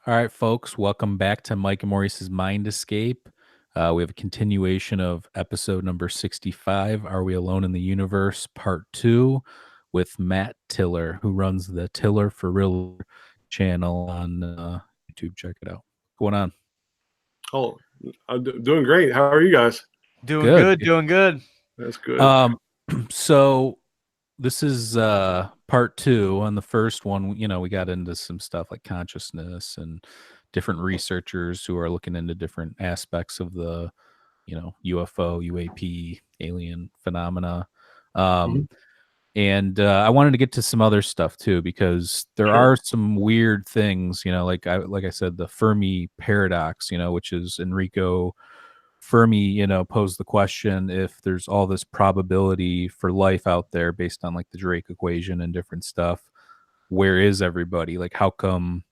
All right, folks, welcome back to Mike and Maurice's Mind Escape. We have a continuation of episode number 65, Are We Alone in the Universe, Part 2, with Matt Tiller, who runs the Tiller for Real channel on YouTube. Check it out. What's going on? Oh, I'm doing great. How are you guys? Doing Good. good, doing good. That's good. So this is part 2. On the first one, we got into some stuff like consciousness and different researchers who are looking into different aspects of the UFO, UAP, alien phenomena. Mhm. And I wanted to get to some other stuff too, because there Sure. are some weird things, like I said, the Fermi paradox, which is Enrico Fermi, posed the question, if there's all this probability for life out there based on like the Drake equation and different stuff, where is everybody? Like, how come,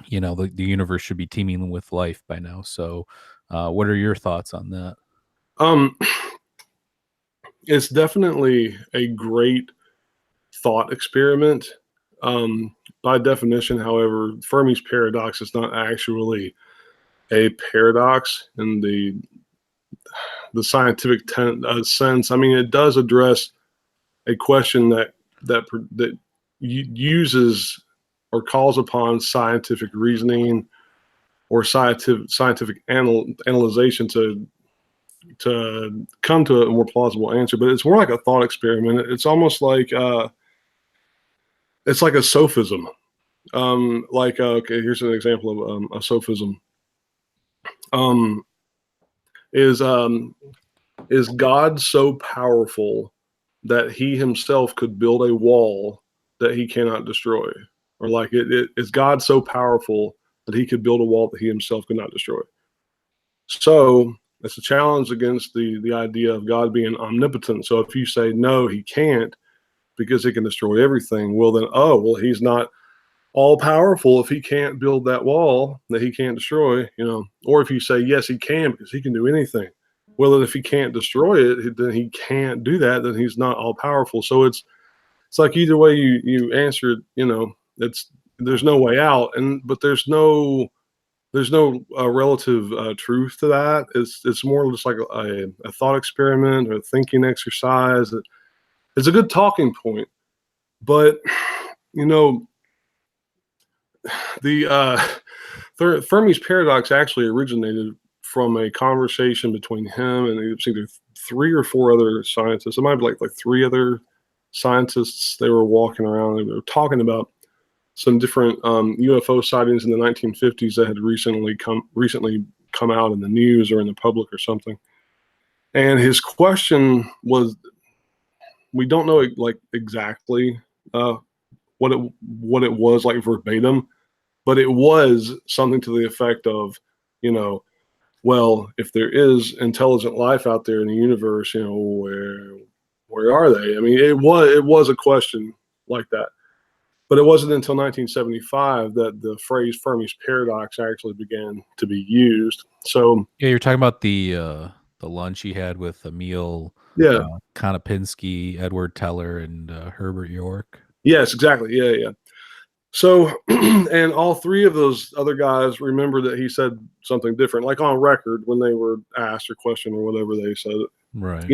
the universe should be teeming with life by now? So, what are your thoughts on that? Um, it's definitely a great thought experiment. By definition, however, Fermi's paradox is not actually a paradox in the scientific sense. I mean, it does address a question that uses or calls upon scientific reasoning or scientific analyzation to come to a more plausible answer. But it's more like a thought experiment. It's almost like it's like a sophism. Okay, here's an example of a sophism. Um, is um, is God so powerful that He Himself could build a wall that He cannot destroy, or like is God so powerful that He could build a wall that He Himself could not destroy? So it's a challenge against the idea of God being omnipotent. So if you say no, He can't because He can destroy everything, well then, He's not all powerful if He can't build that wall that He can't destroy, Or if you say yes, He can because He can do anything. Well, then if He can't destroy it, then He can't do that. Then He's not all powerful. So it's like either way you answer it, it's there's no way out, but there's no relative truth to that. It's more just like a thought experiment or a thinking exercise. It's a good talking point, but you know the Fermi's paradox actually originated from a conversation between him and it was either 3 or 4 other scientists. It might be like 3 other scientists. They were walking around and they were talking about some different UFO sightings in the 1950s that had recently come out in the news or in the public or something. And his question was, we don't know like exactly what it was like verbatim, but it was something to the effect of, well, if there is intelligent life out there in the universe, where are they? I mean, it was a question like that. But it wasn't until 1975 that the phrase Fermi's paradox actually began to be used. So Yeah, you're talking about the lunch he had with Emil yeah, Konopinski, Edward Teller, and Herbert York. yes, exactly, yeah. So, and all 3 of those other guys remember that he said something different, like on record when they were asked or questioned or whatever they said. Right.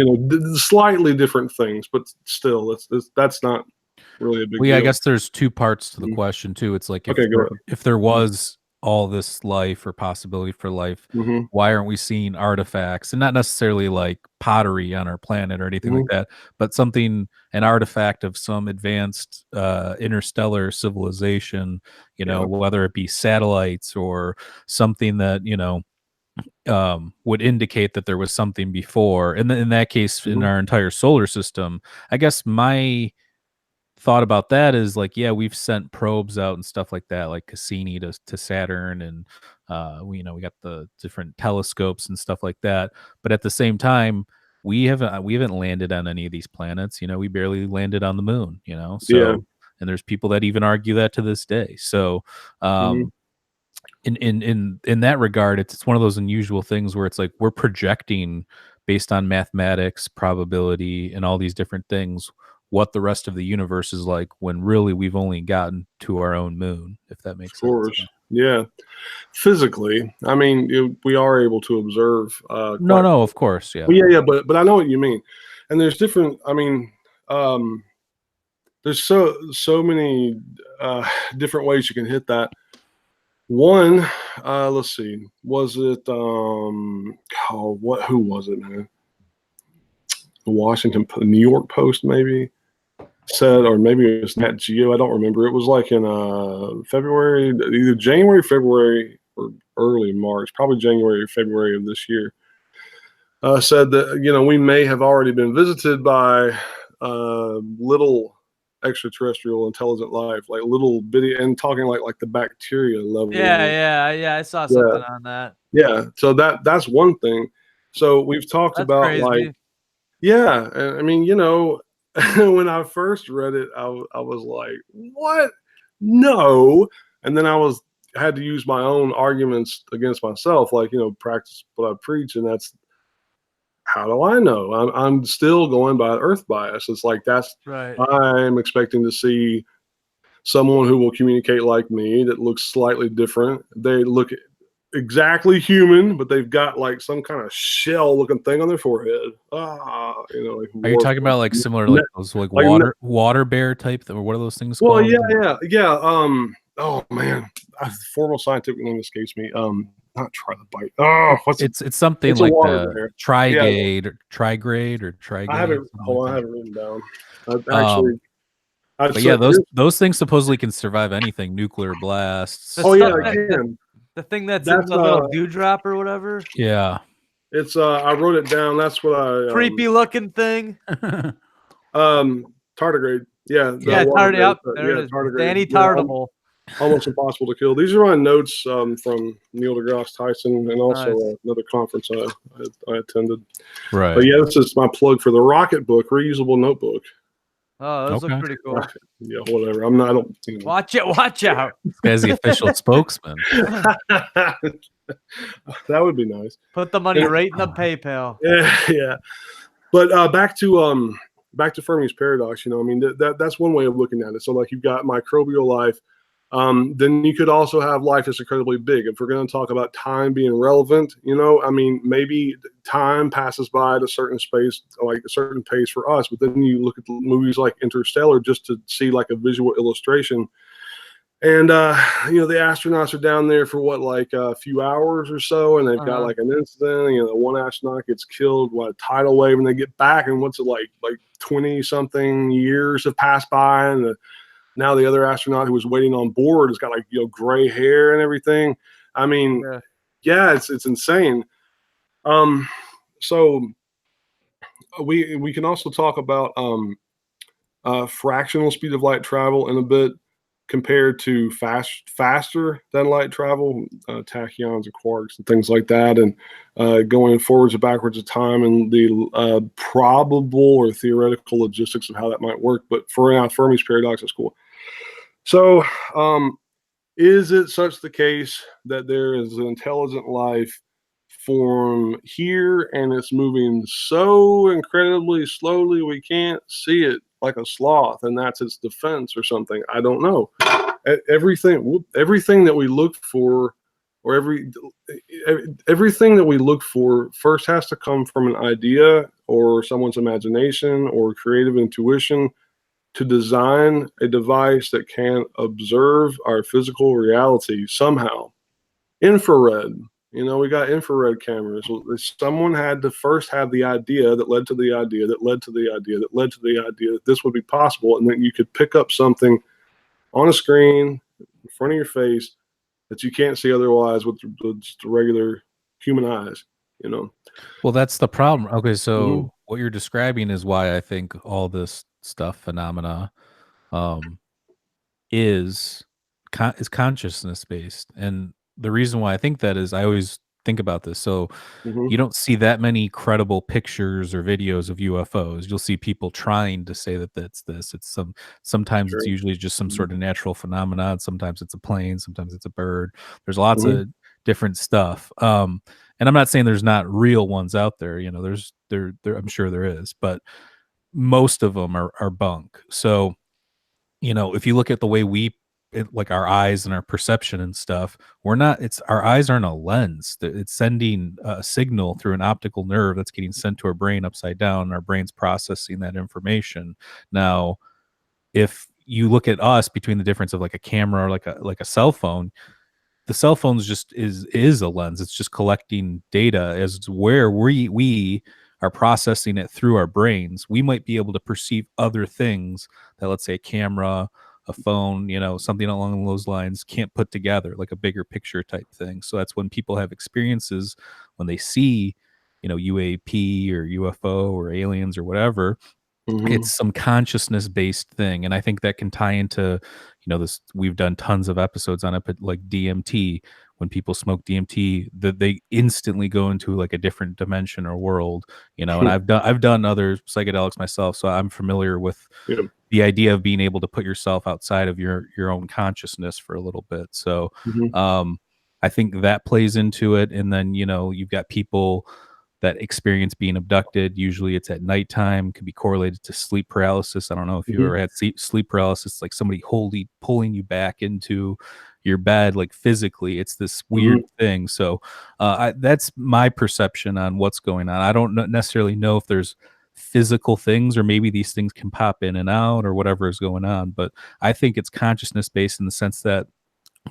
Slightly different things, but still, that's not really a big Well, yeah, I deal. guess there's 2 parts to the Mhm. question too. It's like Okay, go ahead. if there was all this life or possibility for life, Hmm. why aren't we seeing artifacts, and not necessarily like pottery on our planet or anything like Hmm. that, but an artifact of some advanced interstellar civilization, Yeah. whether it be satellites or something that, would indicate that there was something before. And in that case, in Hmm. our entire solar system, I guess my thought about that is like, yeah, we've sent probes out and stuff like that, like Cassini to Saturn, and we got the different telescopes and stuff like that. But at the same time, we haven't landed on any of these planets. We barely landed on the moon. Yeah. So, and there's people that even argue that to this day. So, Hmm. in that regard, it's one of those unusual things where it's like we're projecting based on mathematics, probability, and all these different things what the rest of the universe is like, when really we've only gotten to our own moon, if that Of makes sense. course. Yeah. Physically, I mean, we are able to observe quite. No, of course, yeah. Well, yeah, but I know what you mean. And there's different. I mean, um, there's so many different ways you can hit that. One, let's see, was it who was it, man? The New York Post, maybe said, or maybe it was Nat Geo. I don't remember. It was like in February, either January, February, or early March, probably January or February of this year. Said that we may have already been visited by little extraterrestrial intelligent life, like little bitty, and talking like the bacteria level. Yeah. I saw something on that. Yeah, so that's one thing. So we've talked That's about crazy. yeah, and I mean, when I first read it, I was like, what? No. And then I had to use my own arguments against myself, like, practice what I preach. And that's, how do I know? I'm still going by Earth bias. It's like, Right. I'm expecting to see someone who will communicate like me that looks slightly different. They look exactly human, but they've got like some kind of shell looking thing on their forehead. Like Are you talking about like similar, like those like water bear type, or what are those things well, called? yeah. Oh man, formal scientific name escapes me. Not trilobite. Oh, it's something it's like the trigrade or trigade. I haven't. Hold on, I haven't written down. Actually, but yeah, those things supposedly can survive anything, nuclear blasts. Oh yeah, they can. The thing that's in the little dewdrop or whatever. Yeah, it's I wrote it down. That's what I creepy looking thing. Tardigrade. Yeah, tardigrade. There it is. Danny Tardible. Almost impossible to kill. These are my notes from Neil deGrasse Tyson and also another conference I attended. Right. But yeah, this is my plug for the Rocket Book, reusable notebook. Oh, those look pretty cool. Yeah, whatever. I don't. Watch out. This guy's the official spokesman. That would be nice. Put the money right in the PayPal. Yeah. But back to Fermi's paradox. I mean, that's one way of looking at it. So like you've got microbial life. Then you could also have life that's incredibly big. If we're going to talk about time being relevant, I mean, maybe time passes by at a certain space, like a certain pace for us. But then you look at movies like Interstellar just to see like a visual illustration. And, the astronauts are down there for like a few hours or so, and they've got like an incident. The one astronaut gets killed by a tidal wave, and they get back, and what's it like 20 something years have passed by, and now the other astronaut who was waiting on board has got like gray hair and everything. I mean, yeah, it's insane. So we can also talk about fractional speed of light travel in a bit compared to faster than light travel, tachyons and quarks and things like that, and going forwards and backwards of time and the probable or theoretical logistics of how that might work. But for now, Fermi's paradox is cool. So, is it such the case that there is an intelligent life form here and it's moving so incredibly slowly we can't see it, like a sloth, and that's its defense or something? I don't know. Everything that we look for, or everything that we look for first has to come from an idea or someone's imagination or creative intuition to design a device that can observe our physical reality somehow. Infrared, we got infrared cameras. Someone had to first have the idea that led to the idea that led to the idea that led to the idea that this would be possible, and then you could pick up something on a screen in front of your face that you can't see otherwise with just regular human eyes. Well, that's the problem. Okay, so what you're describing is why I think all this stuff, phenomena, is consciousness based. And the reason why I think that is, I always think about this. So you don't see that many credible pictures or videos of UFOs. You'll see people trying to say that that's this. It's sometimes it's usually just some sort of natural phenomenon. Sometimes it's a plane. Sometimes it's a bird. There's lots of different stuff. And I'm not saying there's not real ones out there. There's I'm sure there is, but most of them are bunk. So, if you look at the way we like our eyes and our perception and stuff, our eyes aren't a lens. It's sending a signal through an optical nerve that's getting sent to our brain upside down, and our brain's processing that information. Now, if you look at us between the difference of like a camera or like a cell phone, the cell phone's just is a lens. It's just collecting data as to where we are processing it through our brains. We might be able to perceive other things that, let's say, a camera, a phone, something along those lines can't put together, like a bigger picture type thing. So that's when people have experiences when they see, UAP or UFO or aliens or whatever. It's some consciousness based thing. And I think that can tie into, this, we've done tons of episodes on it, but like DMT, when people smoke DMT, that they instantly go into like a different dimension or world, and I've done other psychedelics myself. So I'm familiar with the idea of being able to put yourself outside of your own consciousness for a little bit. So, I think that plays into it. And then, you've got people that experience being abducted. Usually it's at nighttime, could be correlated to sleep paralysis. I don't know if you ever had sleep paralysis, like somebody pulling you back into your bed, like physically. It's this weird thing. So that's my perception on what's going on. I don't necessarily know if there's physical things, or maybe these things can pop in and out or whatever is going on. But I think it's consciousness based in the sense that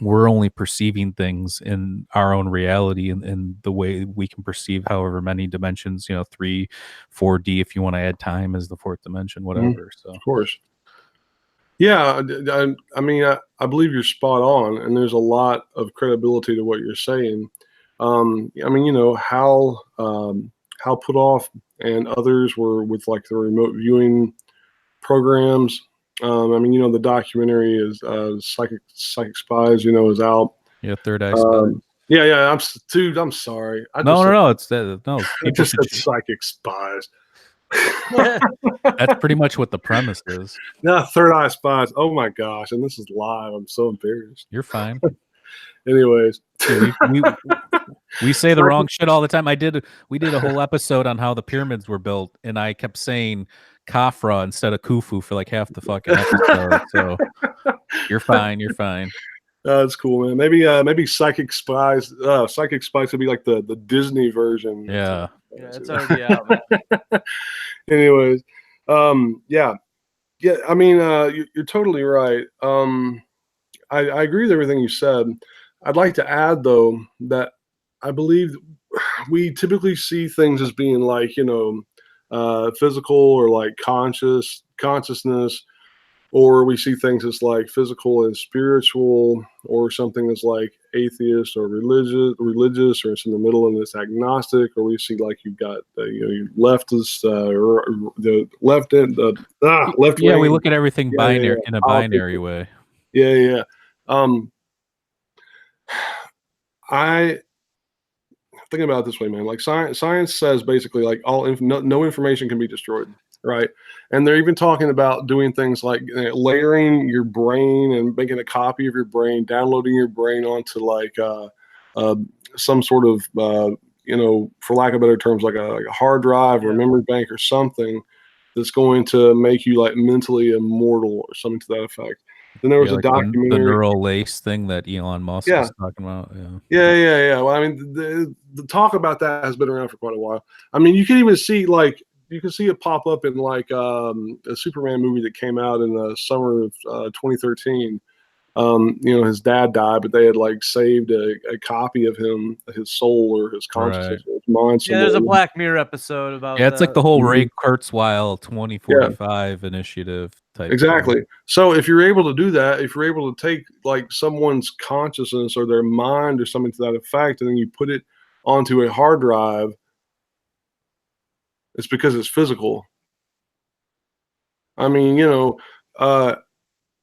we're only perceiving things in our own reality and the way we can perceive however many dimensions, 3, 4D, if you want to add time as the fourth dimension, whatever. So of course. Yeah. I mean, I believe you're spot on, and there's a lot of credibility to what you're saying. I mean, how Put Off and others were with like the remote viewing programs. I mean, the documentary is Psychic Spies, is out. Yeah, Third Eye Spies. Yeah. I'm sorry. No. It's I just said Psychic Spies. That's pretty much what the premise is. No, Third Eye Spies. Oh my gosh! And this is live. I'm so embarrassed. You're fine. Anyways, we say the wrong shit all the time. We did a whole episode on how the pyramids were built, and I kept saying Khafra instead of Khufu for like half the fucking episode. So you're fine. You're fine. That's cool, man. Maybe Psychic Spies. Psychic Spies would be like the Disney version. Yeah. Yeah, it's already out, man. Anyways, yeah. I mean, you're totally right. I agree with everything you said. I'd like to add, though, that I believe we typically see things as being like, physical or like consciousness, or we see things as like physical and spiritual, or something as like atheist or religious, or it's in the middle and it's agnostic, or we see like you've got leftist or the left end, left. Yeah, we look at everything binary in a binary way. Yeah. I think about it this way, man. Like science says basically like no information can be destroyed, right? And they're even talking about doing things like layering your brain and making a copy of your brain, downloading your brain onto like some sort of for lack of better terms, like a hard drive or a memory bank or something that's going to make you like mentally immortal or something to that effect. Then there was a documentary, the neural lace thing that Elon Musk is talking about. Yeah. Well, I mean, the talk about that has been around for quite a while. I mean, you can even see it pop up in like a Superman movie that came out in the summer of 2013. His dad died, but they had like saved a copy of him, his soul or his consciousness, or his mind. Yeah, there's a Black Mirror episode about. Yeah, it's like the whole Ray Kurzweil 2045 initiative type. Exactly. Thing. So if you're able to do that, if you're able to take like someone's consciousness or their mind or something to that effect, and then you put it onto a hard drive, it's because it's physical. I mean,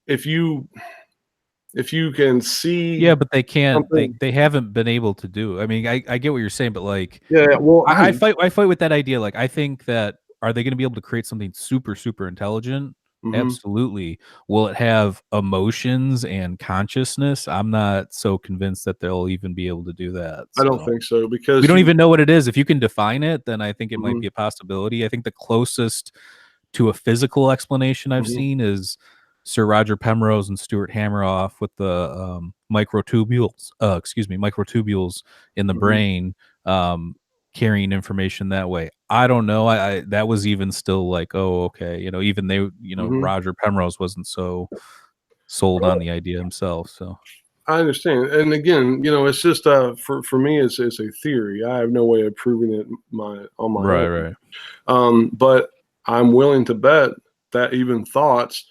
if you can see, yeah, but they can't. They haven't been able to do. I mean, I get what you're saying, but like, well, I fight with that idea. Like, I think that are they going to be able to create something super intelligent? Mm-hmm. Absolutely. Will it have emotions and consciousness? I'm not so convinced that they'll even be able to do that. So. I don't think so, because we don't even know what it is. If you can define it, then I think it might be a possibility. I think the closest to a physical explanation I've seen is Sir Roger Penrose and Stuart Hameroff with the microtubules in the brain, carrying information that way. I don't know. I that was even still like, oh, okay. Even they, Roger Penrose wasn't so sold on the idea himself. So I understand. And again, it's just for me, it's a theory. I have no way of proving it on my own. right. But I'm willing to bet that even thoughts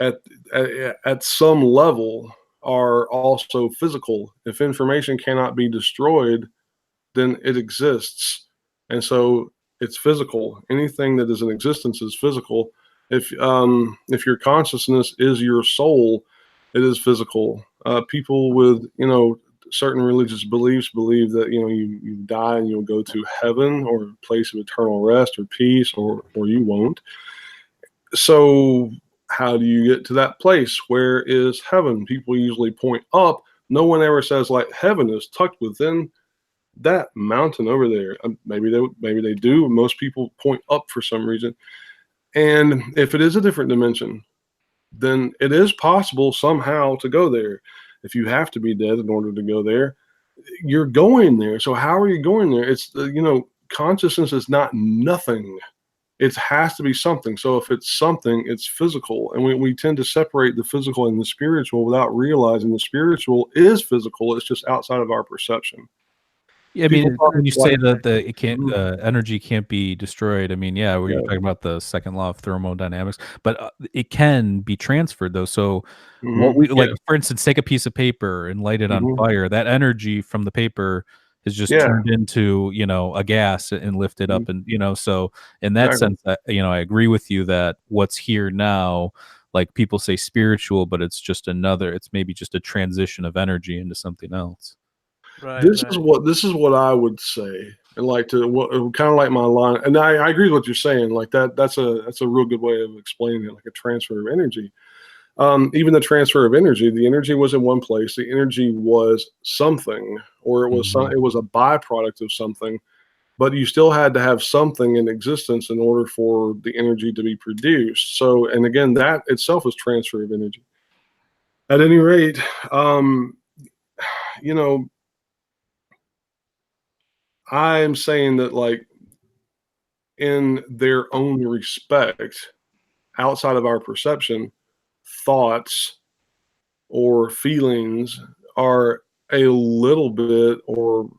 at some level are also physical. If information cannot be destroyed, then it exists, and so it's physical. Anything that is in existence is physical. If your consciousness is your soul, it is physical. People with certain religious beliefs believe that you die and you'll go to heaven or a place of eternal rest or peace, or you won't. So how do you get to that place? Where is heaven? People usually point up. No one ever says like heaven is tucked within that mountain over there. Maybe they do. Most people point up for some reason. And if it is a different dimension, then it is possible somehow to go there. If you have to be dead in order to go there, you're going there. So how are you going there? It's consciousness is not nothing. It has to be something. So if it's something, it's physical. And we tend to separate the physical and the spiritual without realizing the spiritual is physical. It's just outside of our perception. Yeah, I People mean, talk when you say like, that it can't, energy can't be destroyed, I mean, yeah, we were talking about the second law of thermodynamics, but it can be transferred though. So what we yeah, like, for instance, take a piece of paper and light it on fire. That energy from the paper is just yeah, turned into, a gas and lifted up, and so in that exactly. sense, I agree with you that what's here now, like people say spiritual, but it's maybe just a transition of energy into something else. Right, This right. is what I would say, and like kind of like my line. And I agree with what you're saying. Like that's a real good way of explaining it, like a transfer of energy. Even the transfer of energy, the energy was in one place. The energy was something, or it was a byproduct of something. But you still had to have something in existence in order for the energy to be produced. So, and again, that itself is transfer of energy. At any rate, you know, I'm saying that, like, in their own respect, outside of our perception, thoughts or feelings are a little bit, or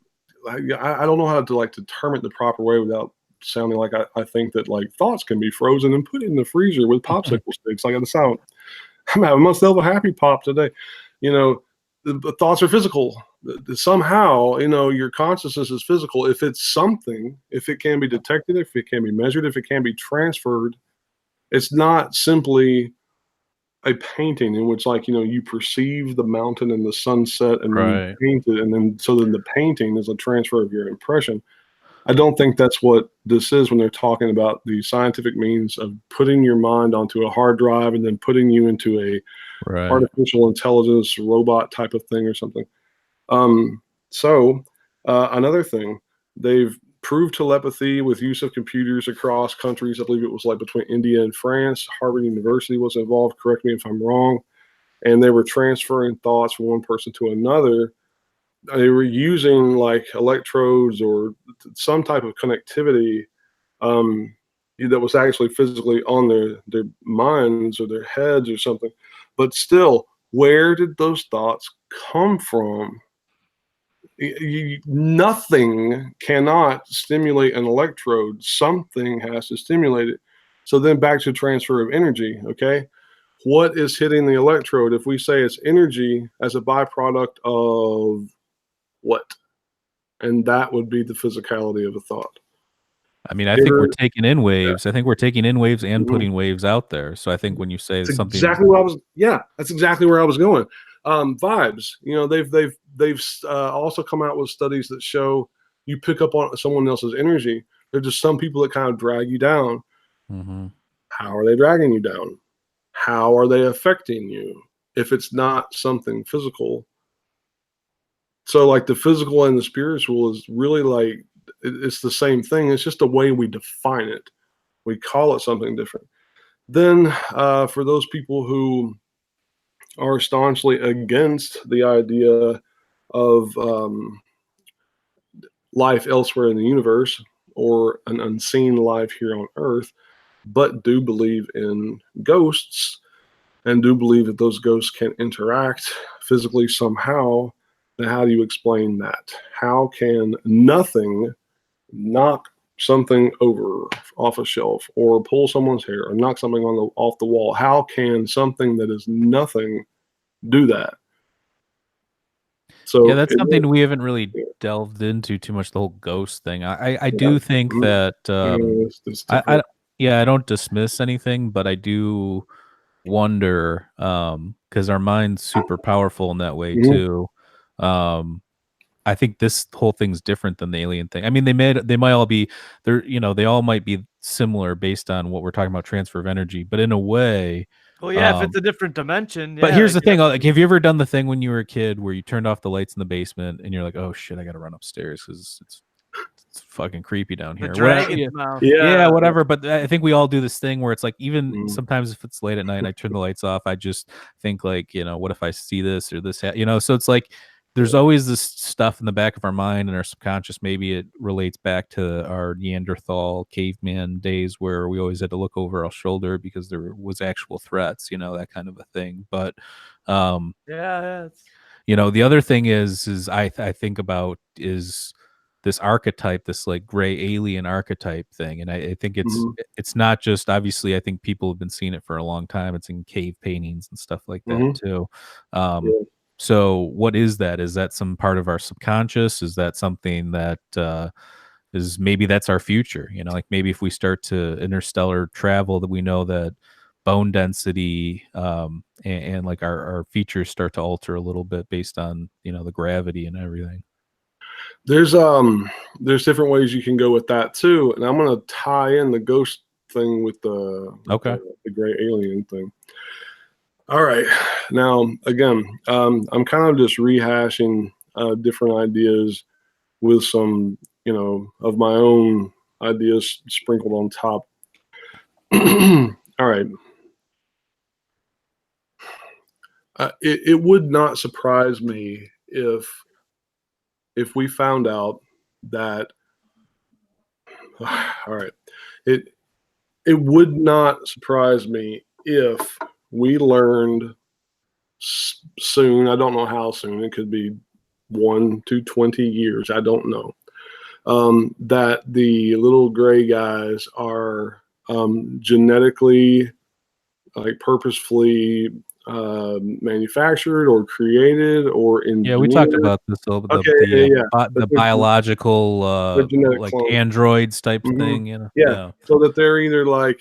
I don't know how to like to term it the proper way without sounding like I think that like thoughts can be frozen and put in the freezer with popsicle sticks. Like, I'm having myself a happy pop today. You know, the thoughts are physical. Somehow, your consciousness is physical. If it's something, if it can be detected, if it can be measured, if it can be transferred, it's not simply a painting in which, like, you perceive the mountain and the sunset, and then you Right. paint it, and then the painting is a transfer of your impression. I don't think that's what this is when they're talking about the scientific means of putting your mind onto a hard drive and then putting you into a Right. artificial intelligence robot type of thing or something. So another thing, they've proved telepathy with use of computers across countries. I believe it was like between India and France. Harvard University was involved. Correct me if I'm wrong. And they were transferring thoughts from one person to another. They were using like electrodes or some type of connectivity um, that was actually physically on their minds or their heads or something. But still, where did those thoughts come from? Nothing cannot stimulate an electrode. Something has to stimulate it. So then back to transfer of energy. Okay. What is hitting the electrode? If we say it's energy as a byproduct of what? And that would be the physicality of a thought. I mean, I think we're There, taking in yeah. waves. I think we're taking in waves and Mhm. putting waves out there. So I think when you say That's something, exactly what I was. Yeah, that's exactly where I was going. Vibes. They've also come out with studies that show you pick up on someone else's energy. There's just some people that kind of drag you down. Mhm. How are they dragging you down? How are they affecting you? If it's not something physical, so like the physical and the spiritual is really like it's the same thing. It's just the way we define it. We call it something different. Then for those people who are staunchly against the idea of life elsewhere in the universe or an unseen life here on Earth, but do believe in ghosts and do believe that those ghosts can interact physically somehow, then how do you explain that? How can nothing knock something over off a shelf or pull someone's hair or knock something off the wall? How can something that is nothing do that? Yeah, So that's something we haven't really delved into too much, the whole ghost thing. I do think that, it's I different. yeah, I don't dismiss anything, but I do wonder, because our mind's super powerful in that way Mhm. too. Um, I think this whole thing's different than the alien thing. I mean, they might all be they're they all might be similar based on what we're talking about, transfer of energy, but in a way, Well, yeah, if it's um a different dimension, but yeah, here's they the could thing, like, definitely. have you ever done the thing when you were a kid where you turned off the lights in the basement and you're like, "Oh shit, I gotta run upstairs because it's fucking creepy down The here." What dragon's yeah. mouth. Yeah, Yeah. whatever, but I think we all do this thing where it's like even Mhm. sometimes if it's late at night and I turn the lights off, I just think like, what if I see this or this, so it's like there's Yeah. always this stuff in the back of our mind and our subconscious. Maybe it relates back to our Neanderthal caveman days where we always had to look over our shoulder because there was actual threats, that kind of a thing. But um Yeah, yeah, it's the other thing is I think about is this archetype, this like gray alien archetype thing, and I think Mhm. it's not just obviously. I think people have been seeing it for a long time. It's in cave paintings and stuff like that Mhm. too. Um, Yeah. so what is that? Is that some part of our subconscious? Is that something that is maybe that's our future? Like maybe if we start to interstellar travel, that we know that bone density and like our features start to alter a little bit based on the gravity and everything. There's different ways you can go with that too, and I'm gonna tie in the ghost thing with Okay. the gray alien thing. All right, now again, I'm kind of just rehashing different ideas with some of my own ideas sprinkled on top. All right, it would not surprise me if we found out that all right, it it would not surprise me if we learned soon. I don't know how soon. It could be 1 to 20 years. I don't know. That the little gray guys are genetically, like purposefully manufactured or created or Yeah, we talked engineered. about this a little Okay, yeah, yeah. the That biological they're genetic like clones. androids type Mhm. thing. Yeah, Yeah. so that they're either like,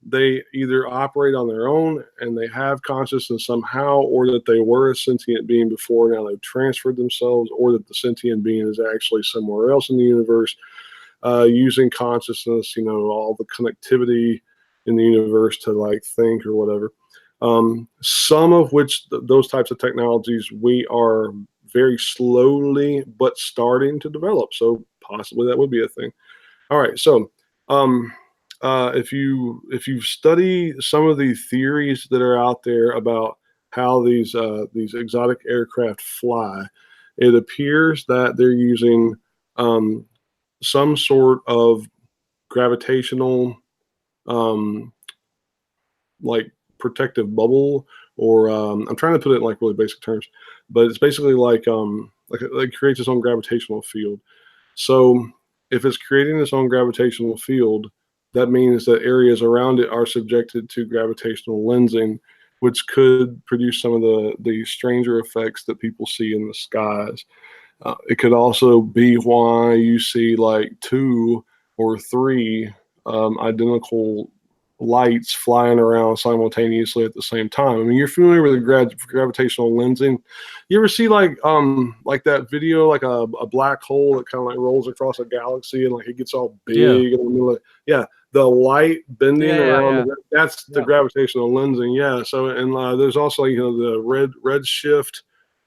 they either operate on their own and they have consciousness somehow, or that they were a sentient being before, now they've transferred themselves, or that the sentient being is actually somewhere else in the universe, using consciousness, all the connectivity in the universe to like think or whatever. Some of which those types of technologies we are very slowly but starting to develop. So possibly that would be a thing. All right, so um, if you study some of the theories that are out there about how these exotic aircraft fly, it appears that they're using um, some sort of gravitational, um, like protective bubble, or I'm trying to put it in like really basic terms, but it's basically like it creates its own gravitational field. So if it's creating its own gravitational field, that means that areas around it are subjected to gravitational lensing, which could produce some of the stranger effects that people see in the skies. It could also be why you see like two or three identical lights flying around simultaneously at the same time. I mean, you're familiar with the gravitational lensing. You ever see like that video, like a black hole that kind of like rolls across a galaxy and like it gets all Yeah. big in the middle of, yeah, the light bending yeah, yeah, around yeah. that's the Yeah. gravitational lensing. Yeah. So and there's also the red shift,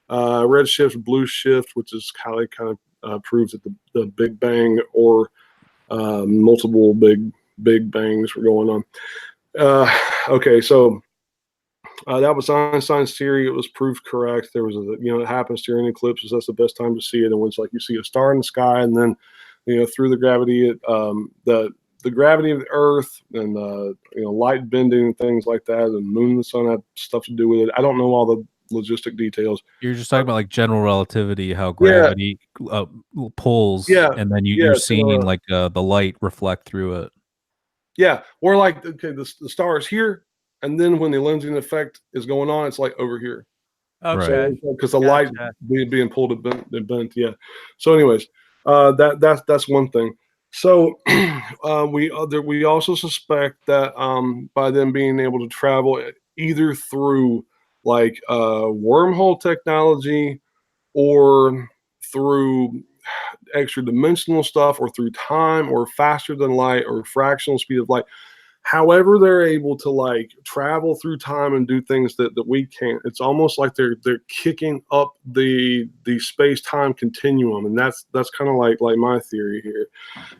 red shift, blue shift, which is how they kind of proves that the Big Bang or multiple big bangs were going on. Okay, so that was Einstein's theory. It was proved correct. There was it happens during eclipses. That's the best time to see it. And when it's like you see a star in the sky, and then through the gravity, the gravity of the Earth and light bending and things like that, and the moon and the sun had stuff to do with it. I don't know all the logistic details. You're just talking about like general relativity, how Yeah. gravity pulls, Yeah. and then Yeah, you're seeing like the light reflect through it. Yeah, or like the star is here, and then when the lensing effect is going on, it's like over here. Okay. So because the light being pulled and bent, yeah. So, anyways, that's one thing. So we also suspect that by them being able to travel either through like wormhole technology or through extra dimensional stuff or through time or faster than light or fractional speed of light, however they're able to like travel through time and do things that we can't. It's almost like they're kicking up the space-time continuum, and that's kind of like my theory here.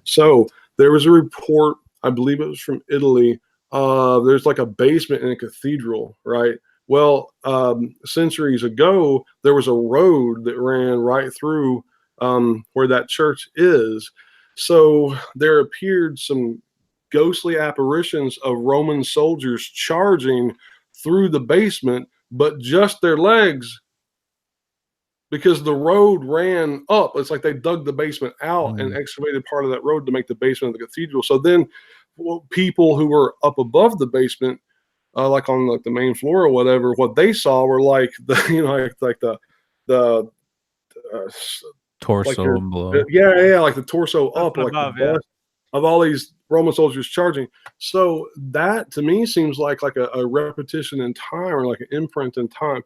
So there was a report, I believe it was from Italy. There's like a basement in a cathedral, right? Well, centuries ago, there was a road that ran right through where that church is. So there appeared some ghostly apparitions of Roman soldiers charging through the basement, but just their legs, because the road ran up. It's like they dug the basement out and excavated part of that road to make the basement of the cathedral. So then people who were up above the basement, like on like the main floor or whatever, what they saw were like the like the torso like and below. yeah, like the torso up, like above, the bust of all these Roman soldiers charging. So that to me seems like a repetition in time, or like an imprint in time.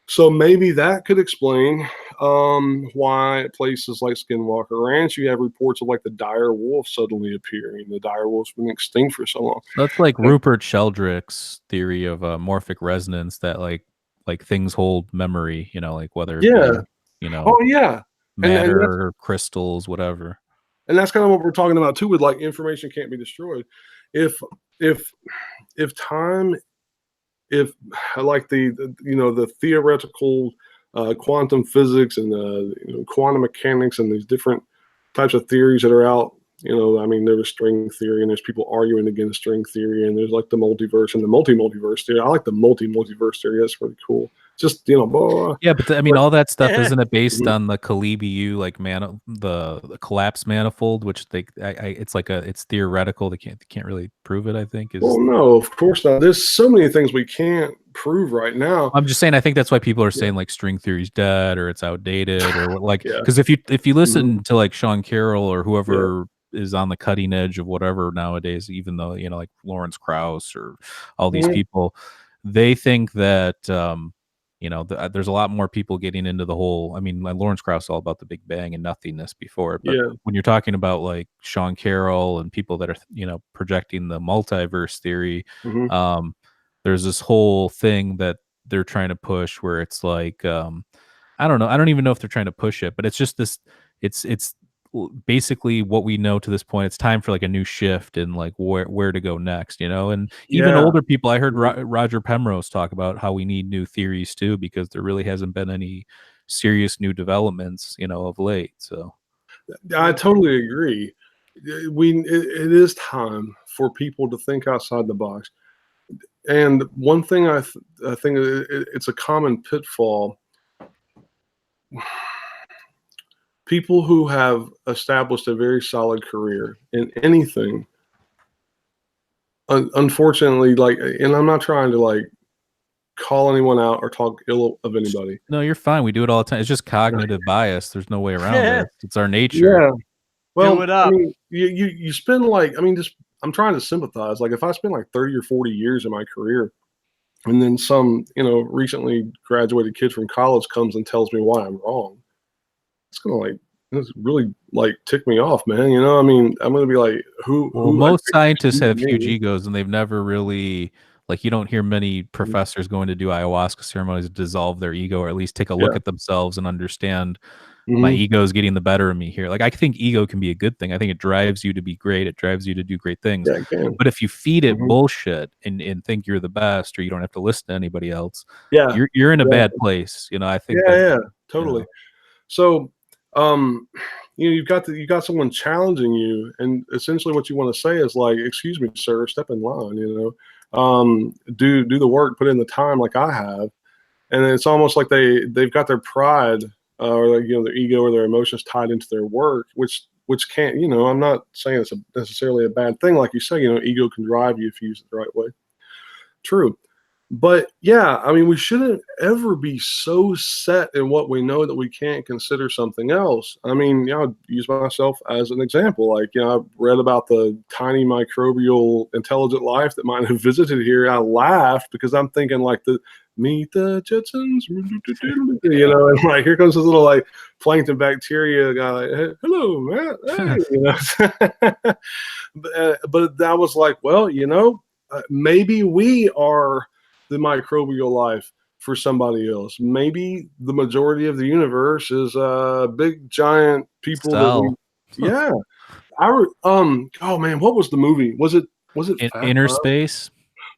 So maybe that could explain why at places like Skinwalker Ranch you have reports of like the dire wolf suddenly appearing. The dire wolf's been extinct for so long. That's like Rupert Sheldrake's theory of morphic resonance, that like things hold memory, like whether it be, oh yeah, matter or crystals, whatever. And that's kind of what we're talking about too, with like information can't be destroyed. If time, if like the theoretical quantum physics and quantum mechanics and these different types of theories that are out, I mean, there's string theory and there's people arguing against string theory, and there's like the multiverse and the multiverse theory. I like the multiverse theory. That's pretty cool. Just blah. Yeah, but I mean, all that stuff, isn't it based on the Calibu like the collapse manifold, which it's like it's theoretical. They can't really prove it. I think Well, no, of course not. There's so many things we can't prove right now. I'm just saying. I think that's why people are saying like string theory's dead or it's outdated or like because if you listen to like Sean Carroll or whoever is on the cutting edge of whatever nowadays, even though like Lawrence Krauss or all these people, they think that there's a lot more people getting into the whole. I mean, like Lawrence Krauss is all about the Big Bang and nothingness before, but when you're talking about like Sean Carroll and people that are projecting the multiverse theory, there's this whole thing that they're trying to push where it's like I don't know, I don't even know if they're trying to push it, but it's just this. It's basically what we know to this point. It's time for like a new shift in like where to go next, and even older people. I heard Roger Penrose talk about how we need new theories too, because there really hasn't been any serious new developments of late. So I totally agree. It is time for people to think outside the box. And one thing I think it's a common pitfall. People who have established a very solid career in anything, unfortunately, like, and I'm not trying to like call anyone out or talk ill of anybody. No, you're fine. We do it all the time. It's just cognitive bias. There's no way around it. It's our nature. Yeah. Well, do it up. I mean, you spend like, I mean, just I'm trying to sympathize. Like if I spend like 30 or 40 years in my career, and then some, recently graduated kid from college comes and tells me why I'm wrong, it's gonna really like tick me off, man. I mean, I'm gonna be like, who? Most scientists have huge egos, and they've never really you don't hear many professors going to do ayahuasca ceremonies to dissolve their ego, or at least take a look at themselves and understand my ego is getting the better of me here. Like, I think ego can be a good thing. I think it drives you to be great. It drives you to do great things. Yeah, it can. But if you feed it bullshit and think you're the best, or you don't have to listen to anybody else, Yeah, you're in a bad place. You know, I think totally. You know. So, you know, you've got someone challenging you, and essentially what you want to say is like, "Excuse me, sir, step in line." You know, do the work, put in the time, like I have, and it's almost like they've got their pride or you know their ego or their emotions tied into their work, which can't, you know, I'm not saying it's necessarily a bad thing, like you say, you know, ego can drive you if you use it the right way. True. But yeah, I mean, we shouldn't ever be so set in what we know that we can't consider something else. I mean, you know, I'll use myself as an example. Like, you know, I've read about the tiny microbial intelligent life that might have visited here. I laughed because I'm thinking like meet the Jetsons, you know, and like here comes this little like plankton bacteria guy, like, hey, hello, Matt, hey, you know. but that was like, well, you know, maybe we are the microbial life for somebody else. Maybe the majority of the universe is big giant people that we, yeah. Oh man, what was the movie? Was it Inner Space?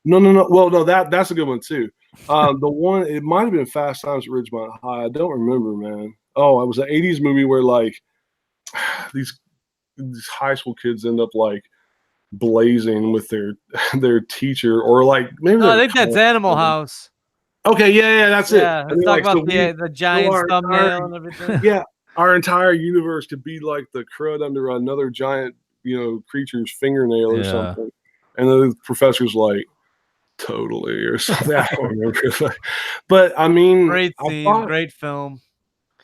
No. Well, no, that's a good one too. The one, it might have been Fast Times at Ridgemont High. I don't remember, man. Oh, it was an 80s movie where like these high school kids end up like blazing with their teacher, or like maybe I think that's Animal House. Okay, yeah, that's it. Yeah, let's talk about the giant thumbnail and everything. Yeah, our entire universe could be like the crud under another giant, you know, creature's fingernail or something. And the professor's like, totally, or something. I don't remember. But I mean, great theme, great film.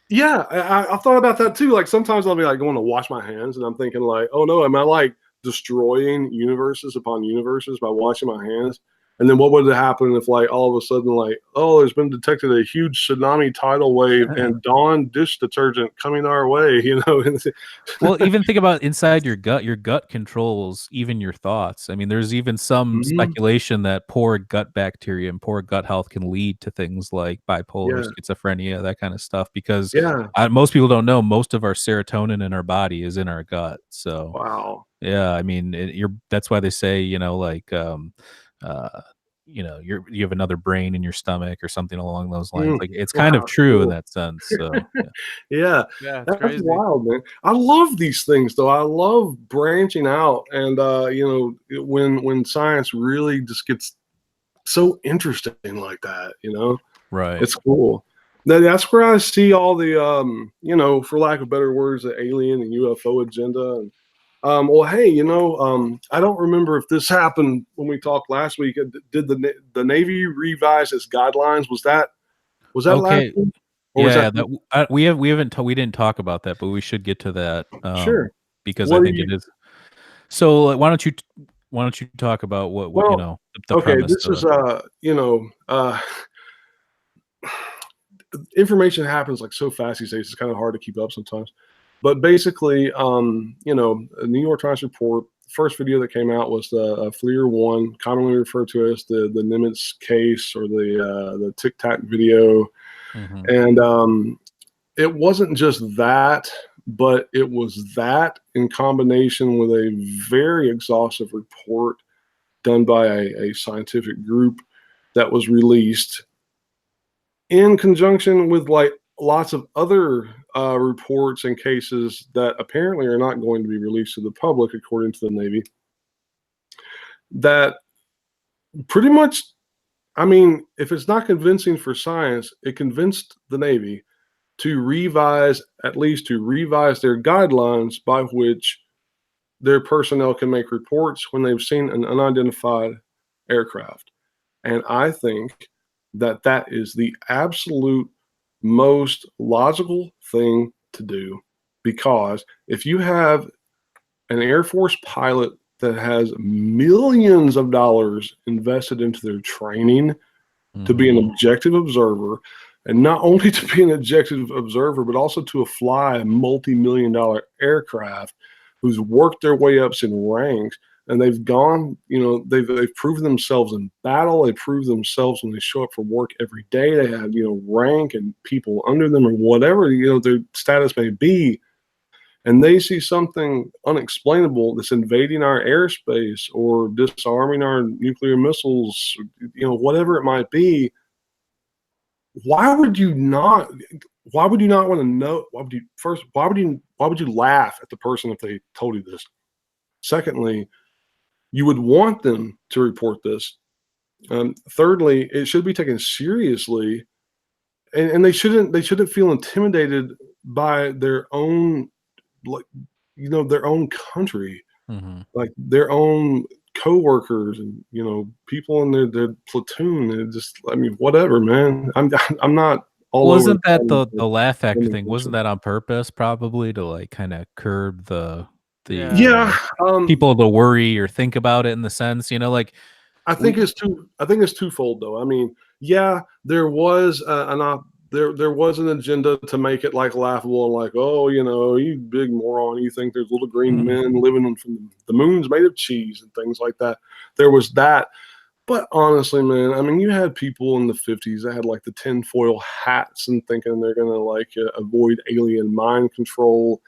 Yeah, I thought about that too. Like sometimes I'll be like going to wash my hands, and I'm thinking like, oh no, am I like destroying universes upon universes by washing my hands? And then what would happen if like all of a sudden like, oh, there's been detected a huge tsunami tidal wave and Dawn dish detergent coming our way, you know? Well, even think about inside your gut. Your gut controls even your thoughts. I mean, there's even some speculation that poor gut bacteria and poor gut health can lead to things like bipolar, schizophrenia, that kind of stuff. Because most people don't know most of our serotonin in our body is in our gut. So wow. Yeah, I mean, that's why they say, you know, like you know, you have another brain in your stomach or something along those lines. Like it's kind of true in that sense. So yeah, it's crazy. wild, man. I love these things though. I love branching out, and you know, when science really just gets so interesting like that, you know, right? It's cool. That's where I see all the you know, for lack of better words, the alien and UFO agenda. And well, hey, you know, I don't remember if this happened when we talked last week. Did the Navy revise its guidelines? Was that okay? last week? Or we didn't talk about that, but we should get to that. Sure, because I think it is. So why don't you talk about what you know the premise? This is you know information happens like so fast these days. It's kind of hard to keep up sometimes. But basically, you know, a New York Times report, first video that came out was the FLIR 1, commonly referred to as the Nimitz case, or the Tic Tac video. And it wasn't just that, but it was that in combination with a very exhaustive report done by a scientific group that was released in conjunction with like lots of other reports and cases that apparently are not going to be released to the public, according to the Navy, that pretty much, I mean, if it's not convincing for science, it convinced the Navy to revise their guidelines by which their personnel can make reports when they've seen an unidentified aircraft. And I think that is the absolute most logical thing to do, because if you have an Air Force pilot that has millions of dollars invested into their training to be an objective observer, and not only to be an objective observer, but also to fly a multi-million-dollar aircraft, who's worked their way up in ranks, and they've gone, they've proven themselves in battle. They prove themselves when they show up for work every day. They have, rank and people under them or whatever, their status may be. And they see something unexplainable that's invading our airspace or disarming our nuclear missiles, whatever it might be. Why would you not want to know? Why would you laugh at the person if they told you this? Secondly, you would want them to report this. Thirdly, it should be taken seriously, and they shouldn't feel intimidated by their own, their own country, like their own co-workers and people in their platoon. And just, whatever, man. I'm not all wasn't over that the laugh factor thing? Wasn't that on purpose, probably to like kind of curb the people to worry or think about it in the sense, like I think it's twofold though. I mean, yeah, there was there was an agenda to make it like laughable and like, oh, you big moron, you think there's little green men living on the moon's made of cheese and things like that. There was that. But honestly, man, I mean, you had people in the 50s that had like the tinfoil hats and thinking they're going to like avoid alien mind control.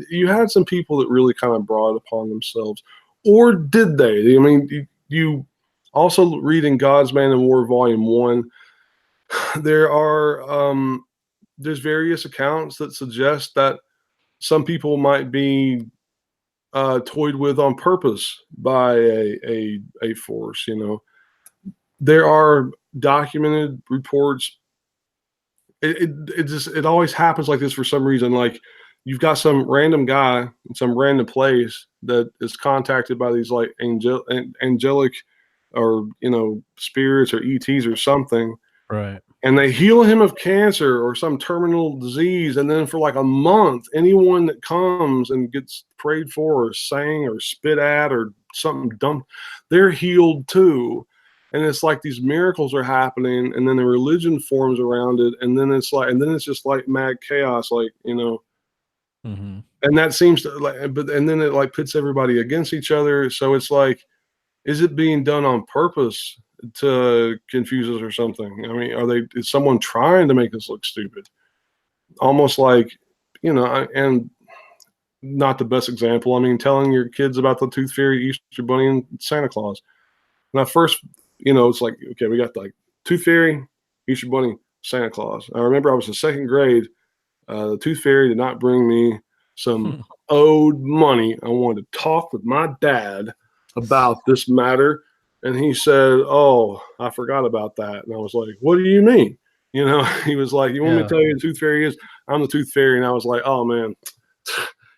You had some people that really kind of brought it upon themselves. Or did they? I mean, you also read in God's Man in War Volume 1, there's various accounts that suggest that some people might be toyed with on purpose by a force, There are documented reports. It always happens like this for some reason. Like you've got some random guy in some random place that is contacted by these like angelic or spirits or ETs or something, right? And they heal him of cancer or some terminal disease, and then for like a month, anyone that comes and gets prayed for or sang or spit at or something dumb, they're healed too. And it's like these miracles are happening, and then the religion forms around it, and then it's just like mad chaos, like And that seems to and then it like pits everybody against each other. So it's like, is it being done on purpose to confuse us or something? I mean, is someone trying to make us look stupid? Almost like, and not the best example. I mean, telling your kids about the Tooth Fairy, Easter Bunny, and Santa Claus. When I first, it's like, okay, we got like Tooth Fairy, Easter Bunny, Santa Claus. I remember I was in second grade. The Tooth Fairy did not bring me some owed money. I wanted to talk with my dad about this matter. And he said, oh, I forgot about that. And I was like, what do you mean? He was like, you want me to tell you who the Tooth Fairy is? I'm the Tooth Fairy. And I was like, oh, man,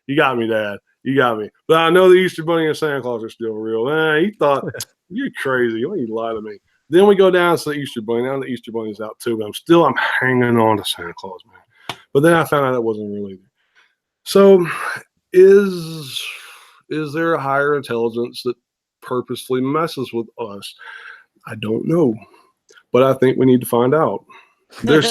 you got me, Dad. You got me. But I know the Easter Bunny and Santa Claus are still real. He thought, you're crazy. Why you lie to me? Then we go down to the Easter Bunny. Now the Easter Bunny's out too. But I'm hanging on to Santa Claus, man. But then I found out it wasn't really there. So is there a higher intelligence that purposely messes with us? I don't know, but I think we need to find out. There's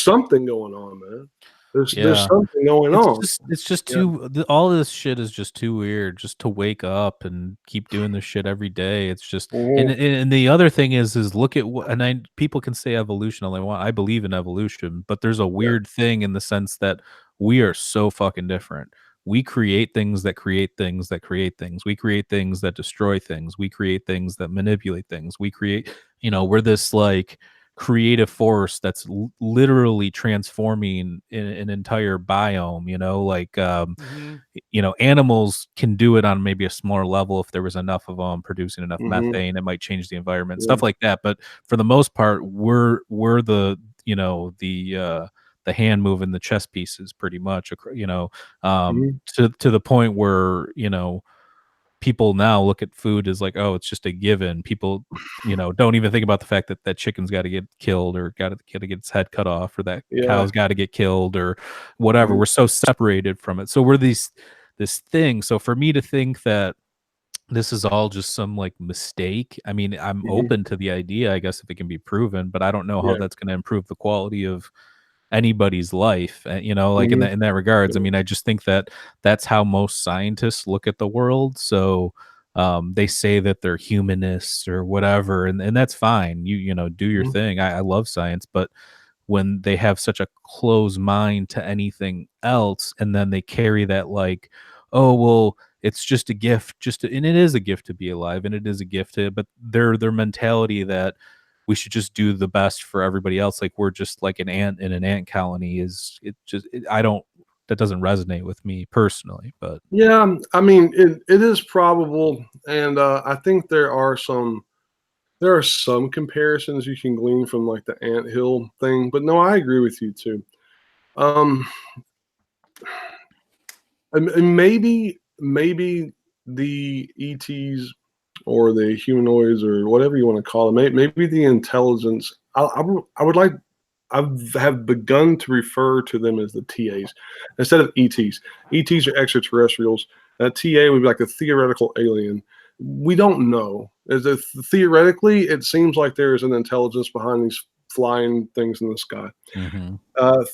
something going on, man. There's something going on. It's just too. All this shit is just too weird. Just to wake up and keep doing this shit every day. It's just. And the other thing is look at what. And people can say evolution all they want. I believe in evolution, but there's a weird thing in the sense that we are so fucking different. We create things that create things that create things. We create things that destroy things. We create things that manipulate things. We create. We're this like creative force that's literally transforming an entire biome, animals can do it on maybe a smaller level. If there was enough of them producing enough methane, it might change the environment, stuff like that. But for the most part, we're the the hand moving the chess pieces pretty much, to the point where people now look at food as like, oh, it's just a given. People, don't even think about the fact that chicken's got to get killed or got to get its head cut off, or that cow's got to get killed or whatever. We're so separated from it. So we're this thing. So for me to think that this is all just some like mistake, I mean, I'm open to the idea, I guess, if it can be proven, but I don't know how that's going to improve the quality of anybody's life, in that regards. I mean, I just think that that's how most scientists look at the world. So they say that they're humanists or whatever, and that's fine. You know, do your thing. I love science, but when they have such a closed mind to anything else, and then they carry that like, oh well, it's just a gift, and it is a gift to be alive, and it is a gift to, but their mentality that we should just do the best for everybody else, like we're just like an ant in an ant colony, I don't, that doesn't resonate with me personally. But yeah, I mean, it is probable, and I think there are some comparisons you can glean from like the anthill thing. But no, I agree with you too. And maybe the ETs or the humanoids or whatever you want to call them, maybe the intelligence. I would like. I have begun to refer to them as the TAs instead of ETs. ETs are extraterrestrials. TA would be like a theoretical alien. We don't know. Theoretically, it seems like there is an intelligence behind these flying things in the sky.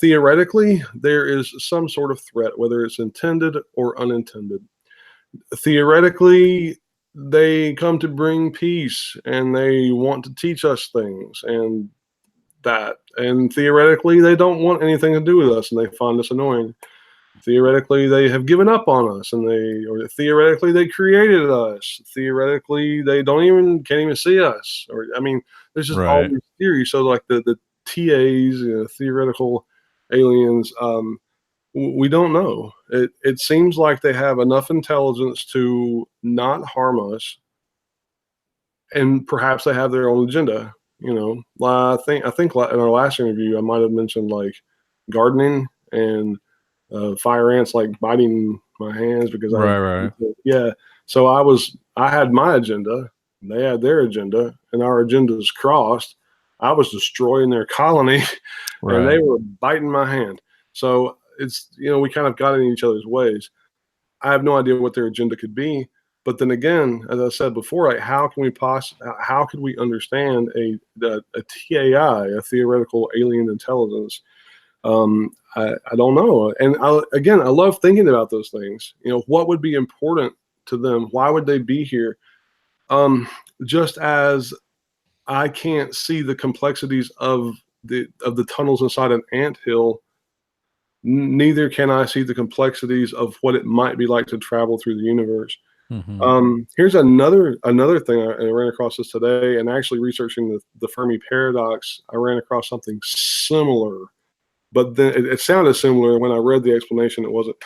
Theoretically, there is some sort of threat, whether it's intended or unintended. Theoretically, they come to bring peace and they want to teach us things and that. And theoretically, they don't want anything to do with us and they find us annoying. Theoretically, they have given up on us, or theoretically they created us. Theoretically, they can't even see us. Or I mean, there's just all these theories. So like the TAs, theoretical aliens, we don't know. It seems like they have enough intelligence to not harm us, and perhaps they have their own agenda. I think in our last interview, I might have mentioned like gardening and fire ants like biting my hands because yeah. So I had my agenda, they had their agenda, and our agendas crossed. I was destroying their colony, and they were biting my hand. So it's we kind of got in each other's ways. I have no idea what their agenda could be. But then again, as I said before, like how could we understand a TAI, a theoretical alien intelligence? I don't know. And I love thinking about those things. What would be important to them? Why would they be here? Just as I can't see the complexities of the tunnels inside an anthill, neither can I see the complexities of what it might be like to travel through the universe. Here's another thing. I ran across this today, and actually researching the Fermi Paradox, I ran across something similar, but then it sounded similar. When I read the explanation, it wasn't.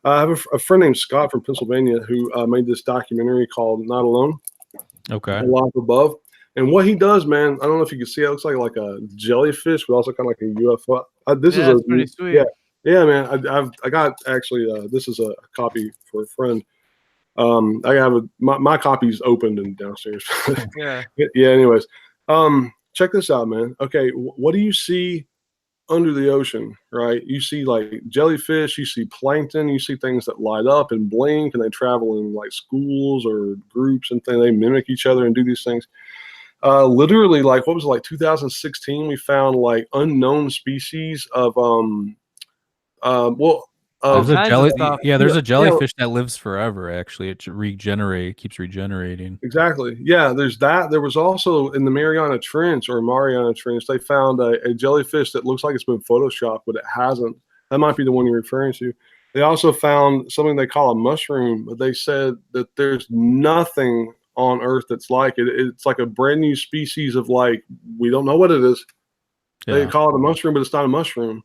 I have a friend named Scott from Pennsylvania who made this documentary called Not Alone. Okay. Life Above. And what he does, man, I don't know if you can see, it looks like a jellyfish, but also kind of like a UFO. This is pretty sweet. Yeah, man. I got actually, this is a copy for a friend. I have my copy's opened and downstairs. Yeah. Yeah. Anyways, check this out, man. Okay, what do you see under the ocean? Right, you see like jellyfish, you see plankton, you see things that light up and blink, and they travel in like schools or groups and things. They mimic each other and do these things. Literally, like what was it, like 2016? We found like unknown species of there's a jellyfish yeah, that lives forever. Actually, it keeps regenerating. Exactly. Yeah, there's that. There was also in the Mariana Trench, they found a jellyfish that looks like it's been photoshopped, but it hasn't. That might be the one you're referring to. They also found something they call a mushroom, but they said that there's nothing on Earth that's like it. It's like a brand new species of like, we don't know what it is. They call it a mushroom, but it's not a mushroom.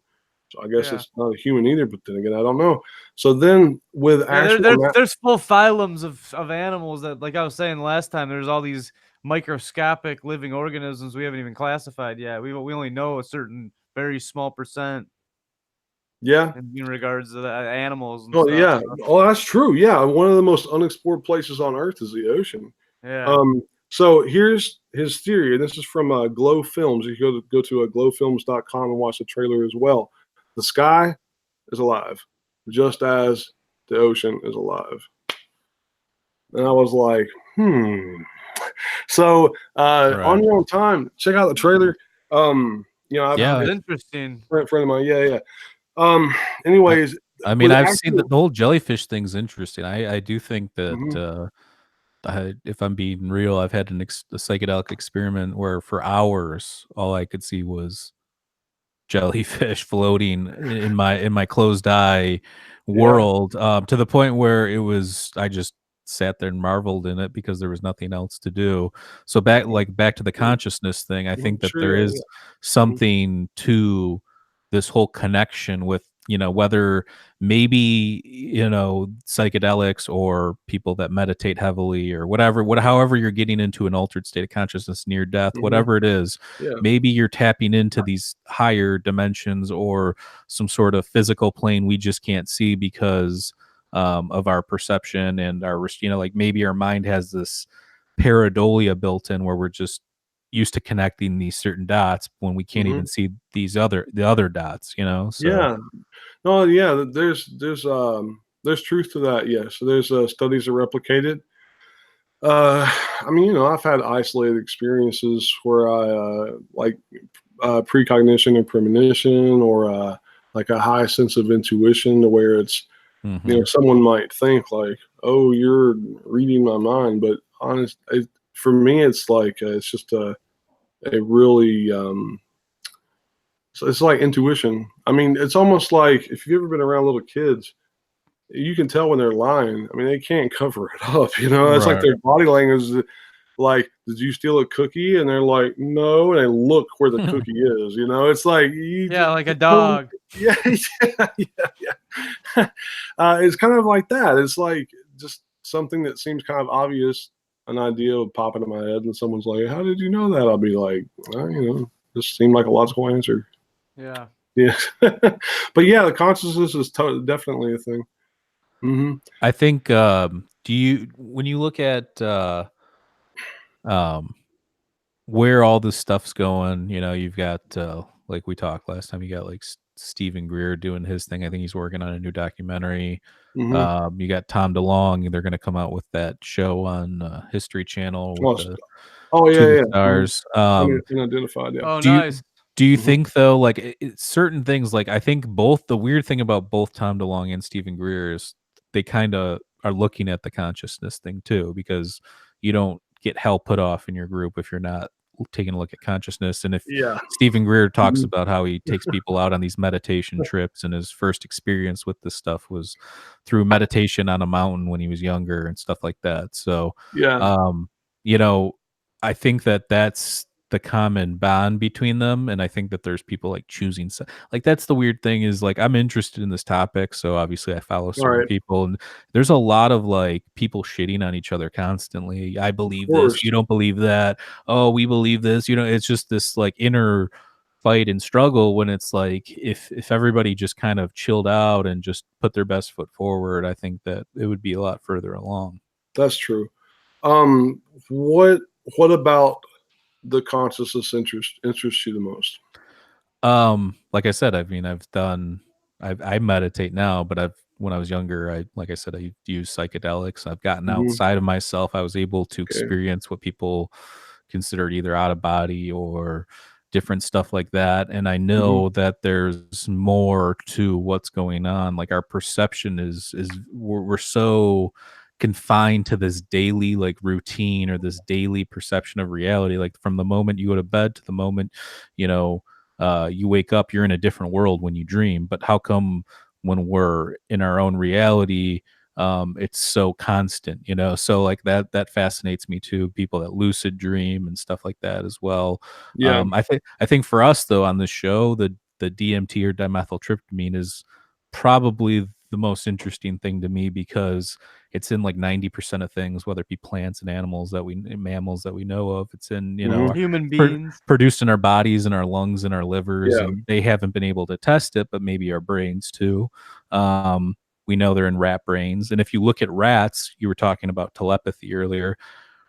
So I guess it's not a human either, but then again, I don't know. So then with there's full phylums of animals that, like I was saying last time, there's all these microscopic living organisms we haven't even classified yet. We only know a certain very small percent. Yeah. In regards to the animals and stuff. Yeah. Oh, that's true. Yeah. One of the most unexplored places on Earth is the ocean. Yeah. So here's his theory, and this is from Glow Films. You can go to glowfilms.com and watch the trailer as well. The sky is alive, just as the ocean is alive. And I was like, So on your own time, check out the trailer. It's interesting. Friend of mine, yeah. Anyways, I mean, I've seen the whole jellyfish thing's interesting. I do think that if I'm being real, I've had a psychedelic experiment where for hours all I could see was jellyfish floating in my closed eye Yeah. world, to the point where I just sat there and marveled in it because there was nothing else to do. So back to the consciousness thing, I think that Sure. there Yeah. is something to this whole connection with, whether maybe, psychedelics or people that meditate heavily or however you're getting into an altered state of consciousness near death, Mhm. whatever it is, Yeah. maybe you're tapping into these higher dimensions or some sort of physical plane we just can't see because of our perception and like maybe our mind has this pareidolia built in where we're just used to connecting these certain dots when we can't Mhm. even see the other dots, so Yeah. No, yeah, there's truth to that, yes. So there's, studies that replicate it. I mean, I've had isolated experiences where like, precognition and premonition or, like a high sense of intuition to where it's, mhm. someone might think like, "Oh, you're reading my mind," but for me, it's like, it's just a really, so it's like intuition. I mean, it's almost like if you've ever been around little kids, you can tell when they're lying. I mean, they can't cover it up. It's like Right. their body language is like, "Did you steal a cookie?" And they're like, "No," and they look where the cookie is. It's like you Yeah, just, like a dog. yeah, yeah, yeah. It's kind of like that. It's like just something that seems kind of obvious. An idea will pop into my head, and someone's like, "How did you know that?" I'll be like, "This seemed like a logical answer." Yeah. Yeah. But yeah, the consciousness is definitely a thing. Mhm. I think when you look at um where all this stuff's going, you've got like we talked last time, you got like Stephen Greer doing his thing. I think he's working on a new documentary. Mhm. You got Tom DeLonge, they're going to come out with that show on History Channel with Oh, the yeah, to the yeah. Mhm. stars. Unidentified, yeah. Oh, Do you nice. do you Mhm. think though, like certain things, like I think both the weird thing about both Tom DeLonge and Stephen Greer is they kind of are looking at the consciousness thing too, because you don't get hell put off in your group if you're not taking a look at consciousness. And if Yeah. Stephen Greer talks Mhm. about how he takes people out on these meditation trips, and his first experience with this stuff was through meditation on a mountain when he was younger and stuff like that. So, Yeah. um, you know, I think that that's the common bond between them, and I think that there's people like choosing like that's the weird thing is like I'm interested in this topic, so obviously I follow certain Alright. people, and there's a lot of like people shitting on each other constantly. I Of believe this, course. you don't believe that. Oh, we believe this. It's just this like inner fight and struggle when it's like if everybody just kind of chilled out and just put their best foot forward, I think that it would be a lot further along. That's true. Um, what what about the consciousness interests you the most? Like I said, I mean, I meditate now, but when I was younger, like I said, I used psychedelics. I've gotten Mhm. outside of myself. I was able to Okay. experience what people considered either out of body or different stuff like that. And I Mhm. know that there's more to what's going on. Like our perception is we're so confined to this daily like routine or this daily perception of reality. Like from the moment you go to bed to the moment, you know, you wake up, you're in a different world when you dream. But how come when we're in our own reality, it's so constant, so like that fascinates me too, people that lucid dream and stuff like that as well. Yeah. I think for us though on the show, the DMT or dimethyltryptamine is probably the most interesting thing to me because it's in like 90% of things, whether it be plants and animals mammals that we know of. It's in, Mhm. Human pro- beings. produced in our bodies and our lungs and our livers, Yeah. and they haven't been able to test it, but maybe our brains too. um, we know they're in rat brains, and if you look at rats, you were talking about telepathy earlier.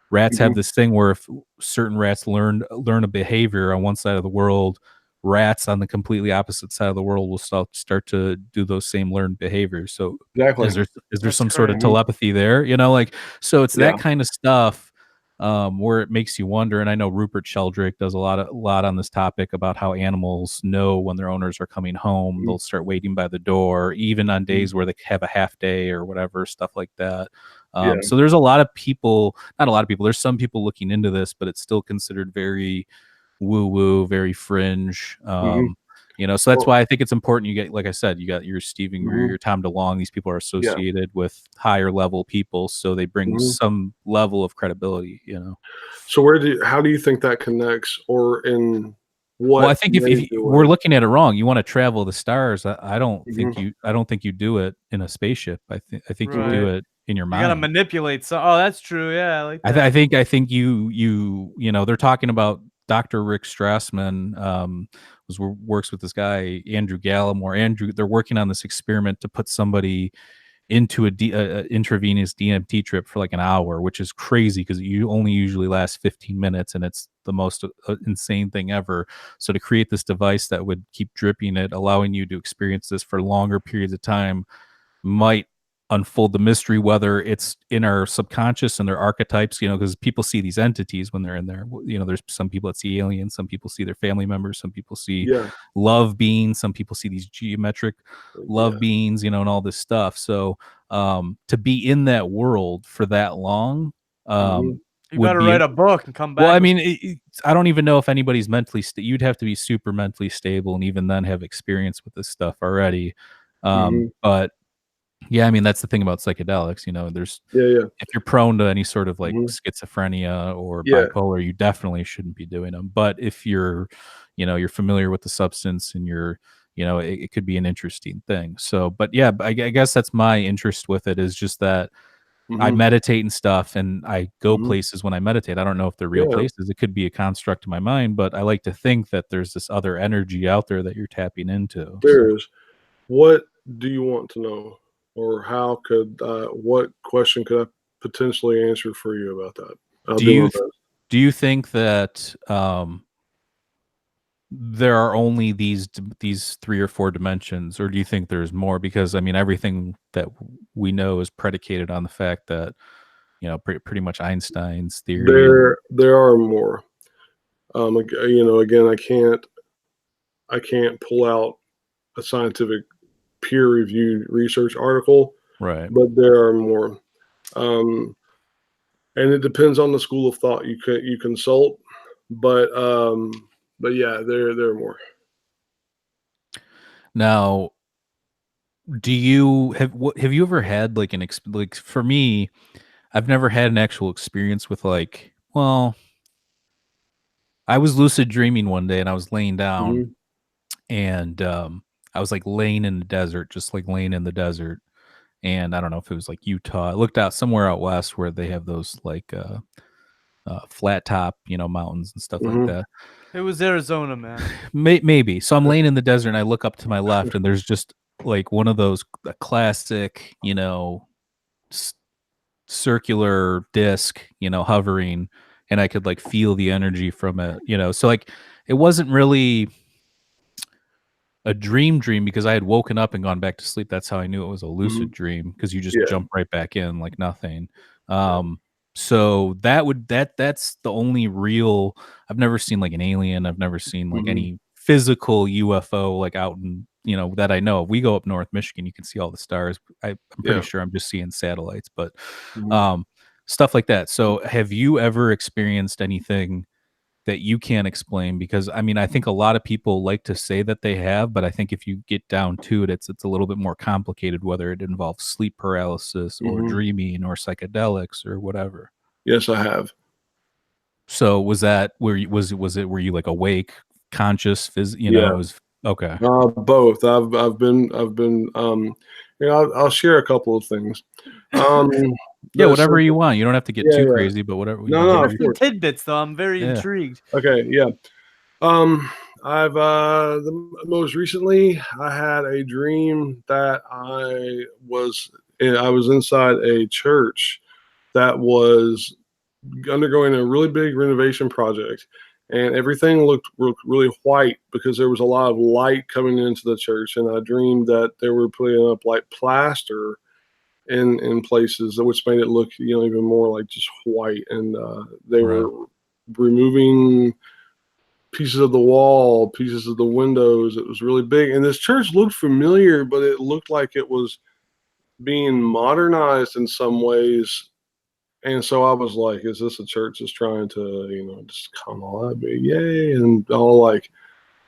Rats have Mhm. this thing where if certain rats learn a behavior on one side of the world, rats on the completely opposite side of the world will start to do those same learned behaviors. So Exactly. is there That's some sort of crazy. Mhm. telepathy there, like, so it's Yeah. that kind of stuff where it makes you wonder. And I know Rupert Sheldrake does a lot on this topic about how animals know when their owners are coming home. Mhm. They'll start waiting by the door, even on Mhm. days where they have a half day or whatever, stuff like that. Yeah. So there's a lot of people, not a lot of people, there's some people looking into this, but it's still considered very woo woo, very fringe. Mhm. So that's Well, why I think it's important. You get, like I said, you got your Stephen Greer, mhm. your Tom DeLonge. These people are Yeah. associated with higher level people, so they bring Mhm. some level of credibility. So how do you think that connects, or in Well, I what think if major we're way? looking at it wrong, you want to travel the stars. Mhm. I don't think you do it in a spaceship. I think you do Mhm. Right. it in your You gotta mind. manipulate. So, oh, that's true. Yeah, I like that. I think they're talking about Dr. Rick Strassman, works with this guy Andrew Gallimore. They're working on this experiment to put somebody into a intravenous DMT trip for like an hour, which is crazy because you only usually last 15 minutes, and it's the most insane thing ever. So to create this device that would keep dripping it, allowing you to experience this for longer periods of time, might unfold the mystery, whether it's in our subconscious and their archetypes, because people see these entities when they're in there. There's some people that see aliens, some people see their family members, some people see Yeah. love beings, some people see these geometric love Yeah. beings, and all this stuff. So to be in that world for that long Mhm. You would better be write a book and come well, back I with. mean, I don't even know if anybody's you'd have to be super mentally stable and even then have experience with this stuff already. Mhm. But yeah, I mean, that's the thing about psychedelics. There's Yeah. Yeah. if you're prone to any sort of like Mhm. schizophrenia or Yeah. bipolar, you definitely shouldn't be doing them. But if you're familiar with the substance and it could be an interesting thing. So, but yeah, I guess that's my interest with it, is just that I Mhm. meditate and stuff, and I go Mhm. places when I meditate. I don't know if they're real Yeah. places. It could be a construct in my mind, but I like to think that there's this other energy out there that you're tapping into. So, There is. What do you want to know, or how could what question could I potentially answer for you about that? I'll do do my you best. do you think that there are only these three or four dimensions, or do you think there's more? Because I mean, everything that we know is predicated on the fact that pretty much Einstein's theory and There are more. Again, I can't pull out a scientific peer-reviewed research article, right. but there are more. Um, and it depends on the school of thought you consult, but yeah, there are more. Now, have you ever had like like, for me, I've never had an actual experience with like, well, I was lucid dreaming one day and I was laying down, Hmm. and I was like laying in the desert, just like laying in the desert. And I don't know if it was like Utah. I looked out somewhere out west where they have those like flat top, mountains and stuff like Hmm. that. It was Arizona, man. Maybe. So I'm laying in the desert and I look up to my left and there's just like one of those classic, s- circular disc, hovering, and I could like feel the energy from it. So like it wasn't really a dream because I had woken up and gone back to sleep. That's how I knew it was a Hmm. lucid dream, because you just Yeah. jump right back in like nothing. Yeah. So that's the only real. I've never seen like an alien. I've never seen like Hmm. any physical UFO like out in that I know of. We go up North Michigan, you can see all the stars. I'm pretty Yeah. sure I'm just seeing satellites, but Hmm. um, stuff like that. So have you ever experienced anything that you can't explain? Because I mean, I think a lot of people like to say that they have, but I think if you get down to it, it's a little bit more complicated, whether it involves sleep paralysis or Hmm. dreaming or psychedelics or whatever. Yes, I have. So was that where were you like awake, conscious, Yeah. it was okay. Both. I'll share a couple of things. Um, Yeah, the so whatever you want. You don't have to get Yeah, too yeah. crazy, but whatever, No, no, Share of some course. tidbits, though. I'm very yeah. intrigued. Okay, yeah. I've most recently I had a dream that I was inside a church that was undergoing a really big renovation project, and everything looked really white because there was a lot of light coming into the church. And I dreamed that they were putting up like plaster in places, which made it look, even more like just white. And they were removing pieces of the wall, pieces of the windows. It was really big. And this church looked familiar, but it looked like it was being modernized in some ways. And so I was like, is this a church that's trying to, just come on, yay, and all like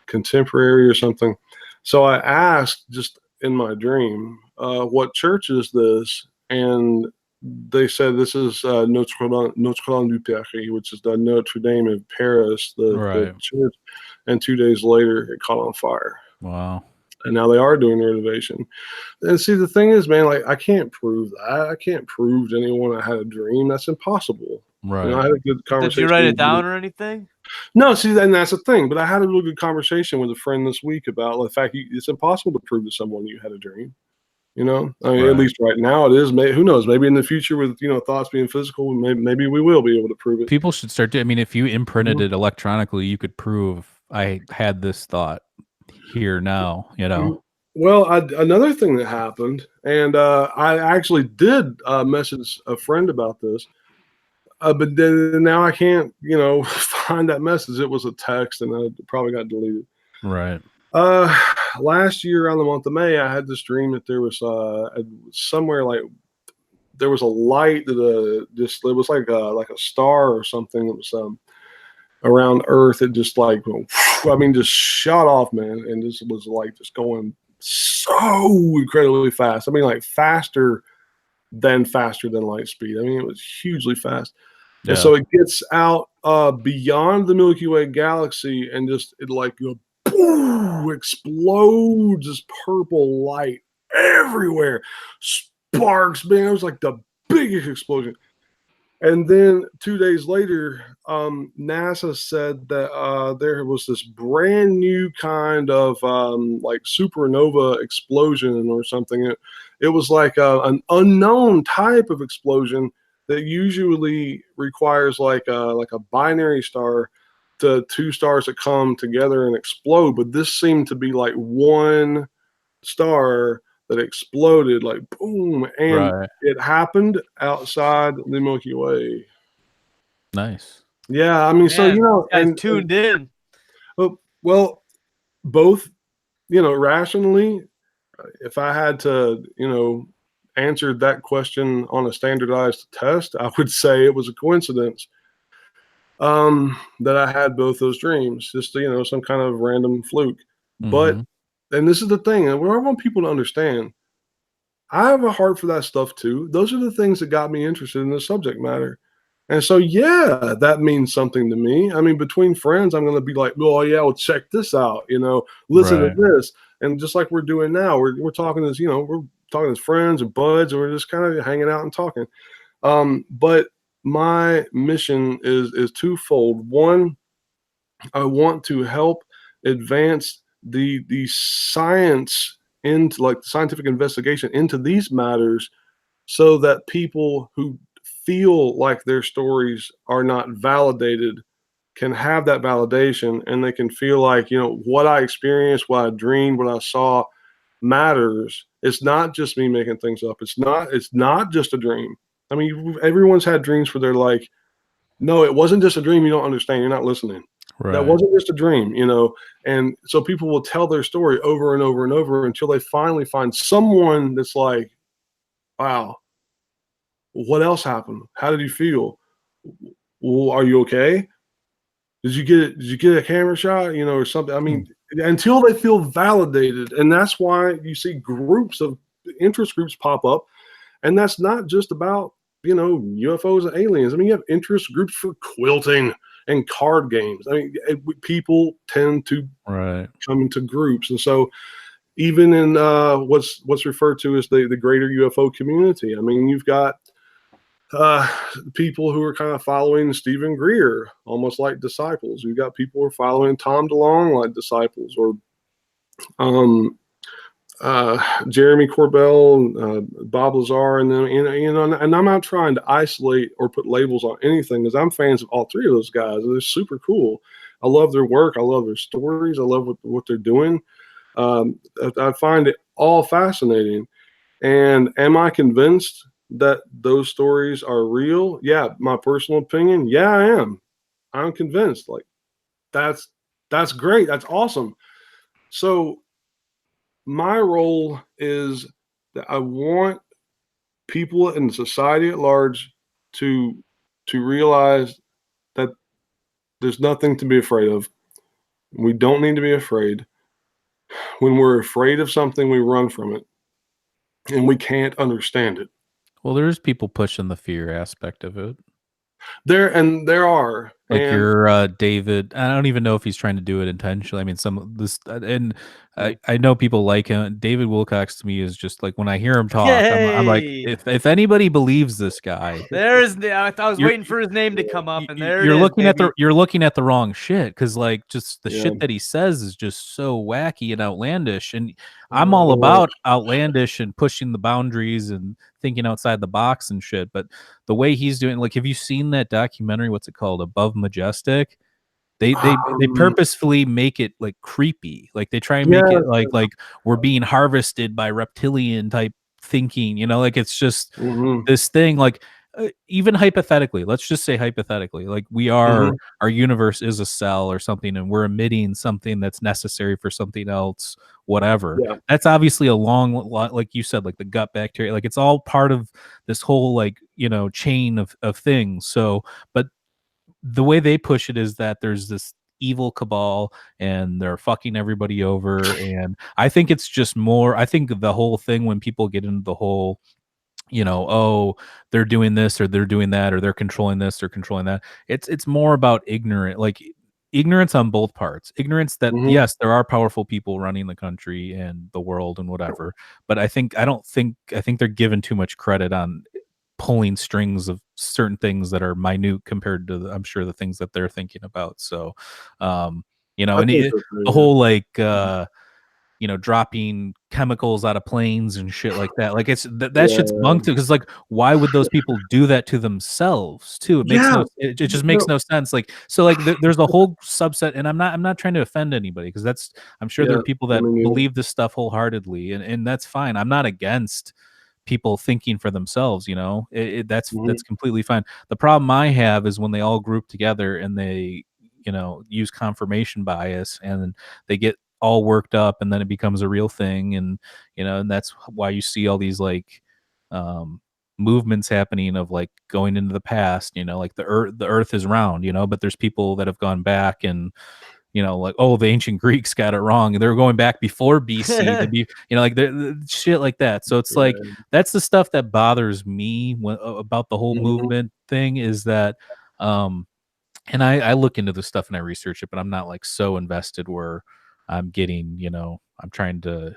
contemporary or something? So I asked just in my dream, what church is this? And they said this is Notre Dame du Paris, which is the Notre Dame of Paris, the church. And 2 days later, it caught on fire. Wow. And now they are doing renovation. And see, the thing is, man, like, I can't prove that. I can't prove to anyone I had a dream. That's impossible. Right. I had a good conversation. Did you write it down or anything? No, see, and that's the thing. But I had a really good conversation with a friend this week about the fact it's impossible to prove to someone you had a dream. I mean, at least right now it is. Who knows? Maybe in the future with, thoughts being physical, maybe we will be able to prove it. People should start I mean, if you imprinted it electronically, you could prove I had this thought here now, Well, another thing that happened, and I actually did message a friend about this, but then now I can't, find that message. It was a text, and it probably got deleted. Right. Last year around the month of May, I had this dream that there was somewhere, like, there was a light that it was like a star or something that was around Earth. It just just shot off, man, and this was like just going so incredibly fast. I mean, like faster than light speed. I mean, it was hugely fast. Yeah. And so it gets out beyond the Milky Way galaxy, and just boom, explodes this purple light everywhere. Sparks, man. It was like the biggest explosion. And then 2 days later, NASA said that there was this brand new kind of like supernova explosion or something. It was like an unknown type of explosion that usually requires like a binary star to two stars that come together and explode. But this seemed to be like one star that exploded, like boom, and it happened outside the Milky Way. Nice. Yeah, I mean, so and tuned in. Well, both, rationally, if I had to, answer that question on a standardized test, I would say it was a coincidence that I had both those dreams, just some kind of random fluke. Mm-hmm. But, and this is the thing, and what I want people to understand, I have a heart for that stuff too. Those are the things that got me interested in the subject matter. And so, yeah, that means something to me. I mean, between friends, I'm going to be like, oh, yeah, well, check this out, listen to this. And just like we're doing now, we're talking as, we're talking as friends and buds, and we're just kind of hanging out and talking. But my mission is twofold. One, I want to help advance the science into, like, the scientific investigation into these matters, so that people who feel like their stories are not validated can have that validation, and they can feel like, what I experienced, what I dreamed, what I saw matters. It's not just me making things up. It's not just a dream. I mean, everyone's had dreams where they're like, no, it wasn't just a dream. You don't understand. You're not listening. Right. That wasn't just a dream, and so people will tell their story over and over and over until they finally find someone that's like, wow, what else happened? How did you feel? Well, are you okay? Did you get a camera shot, or something? I mean, until they feel validated. And that's why you see groups of interest groups pop up. And that's not just about, UFOs and aliens. I mean, you have interest groups for quilting and card games. I mean, people tend to come into groups. And so even in what's referred to as the greater UFO community, I mean, you've got people who are kind of following Stephen Greer, almost like disciples. You've got people who are following Tom DeLonge like disciples, or Jeremy Corbell, Bob Lazar, and then, and I'm not trying to isolate or put labels on anything, because I'm fans of all three of those guys. They're super cool. I love their work. I love their stories. I love what they're doing. I find it all fascinating. And am I convinced that those stories are real? Yeah, my personal opinion. Yeah, I am. I'm convinced. Like that's great. That's awesome. So my role is that I want people in society at large to realize that there's nothing to be afraid of. We don't need to be afraid. When we're afraid of something, we run from it, and we can't understand it. Well, there's people pushing the fear aspect of it. There are, Like and your David, I don't even know if he's trying to do it intentionally. I mean, some of this, and I know people like him. David Wilcox to me is just like when I hear him talk, I'm like, Yay! if anybody believes this guy, There's the. I was you're waiting for his name to come up, and there it you're is, looking at baby. the wrong shit, because like just the yeah, shit that he says is just so wacky and outlandish, and I'm all uh, about outlandish and pushing the boundaries and thinking outside the box and shit, but the way he's doing, like, have you seen that documentary? What's it called? Above Majestic? They um, purposefully make it like creepy. Like they try and make yeah, it like we're being harvested by reptilian type thinking, like it's just hmm this thing like even hypothetically, let's just say hypothetically, like hmm our universe is a cell or something and we're emitting something that's necessary for something else, whatever. yeah, That's obviously a long like you said, like the gut bacteria, like it's all part of this whole like, chain of things. So, but the way they push it is that there's this evil cabal and they're fucking everybody over, and I think it's just more, I think the whole thing when people get into the whole, oh, they're doing this or they're doing that or they're controlling this or controlling that, it's more about ignorance on both parts. Ignorance that hmm yes, there are powerful people running the country and the world and whatever, but I think they're given too much credit on pulling strings of certain things that are minute compared to I'm sure the things that they're thinking about. So, um, I and think so the too. whole like Yeah, dropping chemicals out of planes and shit like that. Like that shit's yeah, bunked because like why would those people do that to themselves too? yeah. It just makes No, no sense. Like so like there's a whole subset, and I'm not trying to offend anybody because that's I'm sure there yeah. are people I that mean, believe this stuff wholeheartedly, and that's fine. I'm not against people thinking for themselves, hmm that's completely fine. The problem I have is when they all group together and they use confirmation bias and they get all worked up and then it becomes a real thing, and that's why you see all these like um movements happening of like going into the past, like the earth is round, but there's people that have gone back and like, oh, the ancient Greeks got it wrong. And they were going back before BC to be, like shit like that. So it's like yeah, that's the stuff that bothers me about the whole hmm movement thing is that, and I look into this stuff and I research it, but I'm not like so invested where I'm getting, I'm trying to,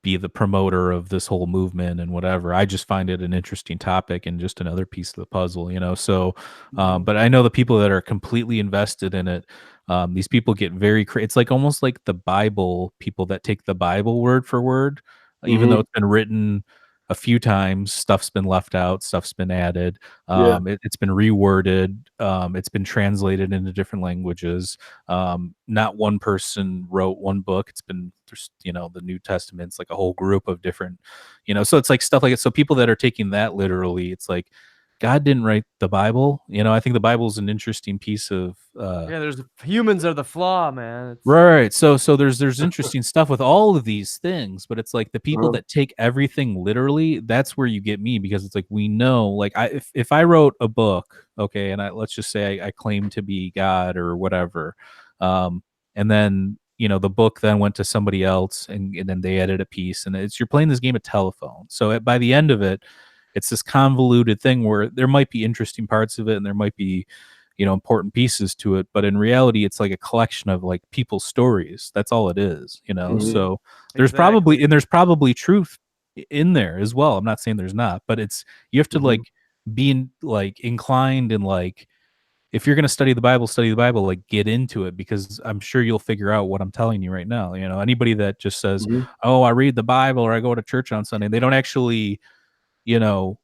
be the promoter of this whole movement and whatever. I just find it an interesting topic and just another piece of the puzzle, So, but I know the people that are completely invested in it. These people get very. It's like almost like the Bible. People that take the Bible word for word, even though hmm it's been written a few times, stuff's been left out, stuff's been added. yeah, It's been reworded. It's been translated into different languages. Not one person wrote one book. It's been there's the New Testament's like a whole group of different, so it's like stuff like it. So people that are taking that literally, it's like God didn't write the Bible. I think the Bible is an interesting piece of Yeah, there's humans are the flaw, man. It's right. So there's interesting stuff with all of these things, but it's like the people uh-huh. that take everything literally, that's where you get me, because it's like we know, like if I wrote a book, okay, and let's just say I claim to be God or whatever, and then the book then went to somebody else and then they edit a piece, and you're playing this game of telephone. So by the end of it, it's this convoluted thing where there might be interesting parts of it and there might be important pieces to it, but in reality it's like a collection of like people's stories. That's all it is, hmm so exactly. there's probably truth in there as well. I'm not saying there's not, but it's you have to hmm like like inclined and like if you're going to study the Bible, like get into it, because I'm sure you'll figure out what I'm telling you right now. Anybody that just says, hmm oh, I read the Bible or I go to church on Sunday, they don't actually you know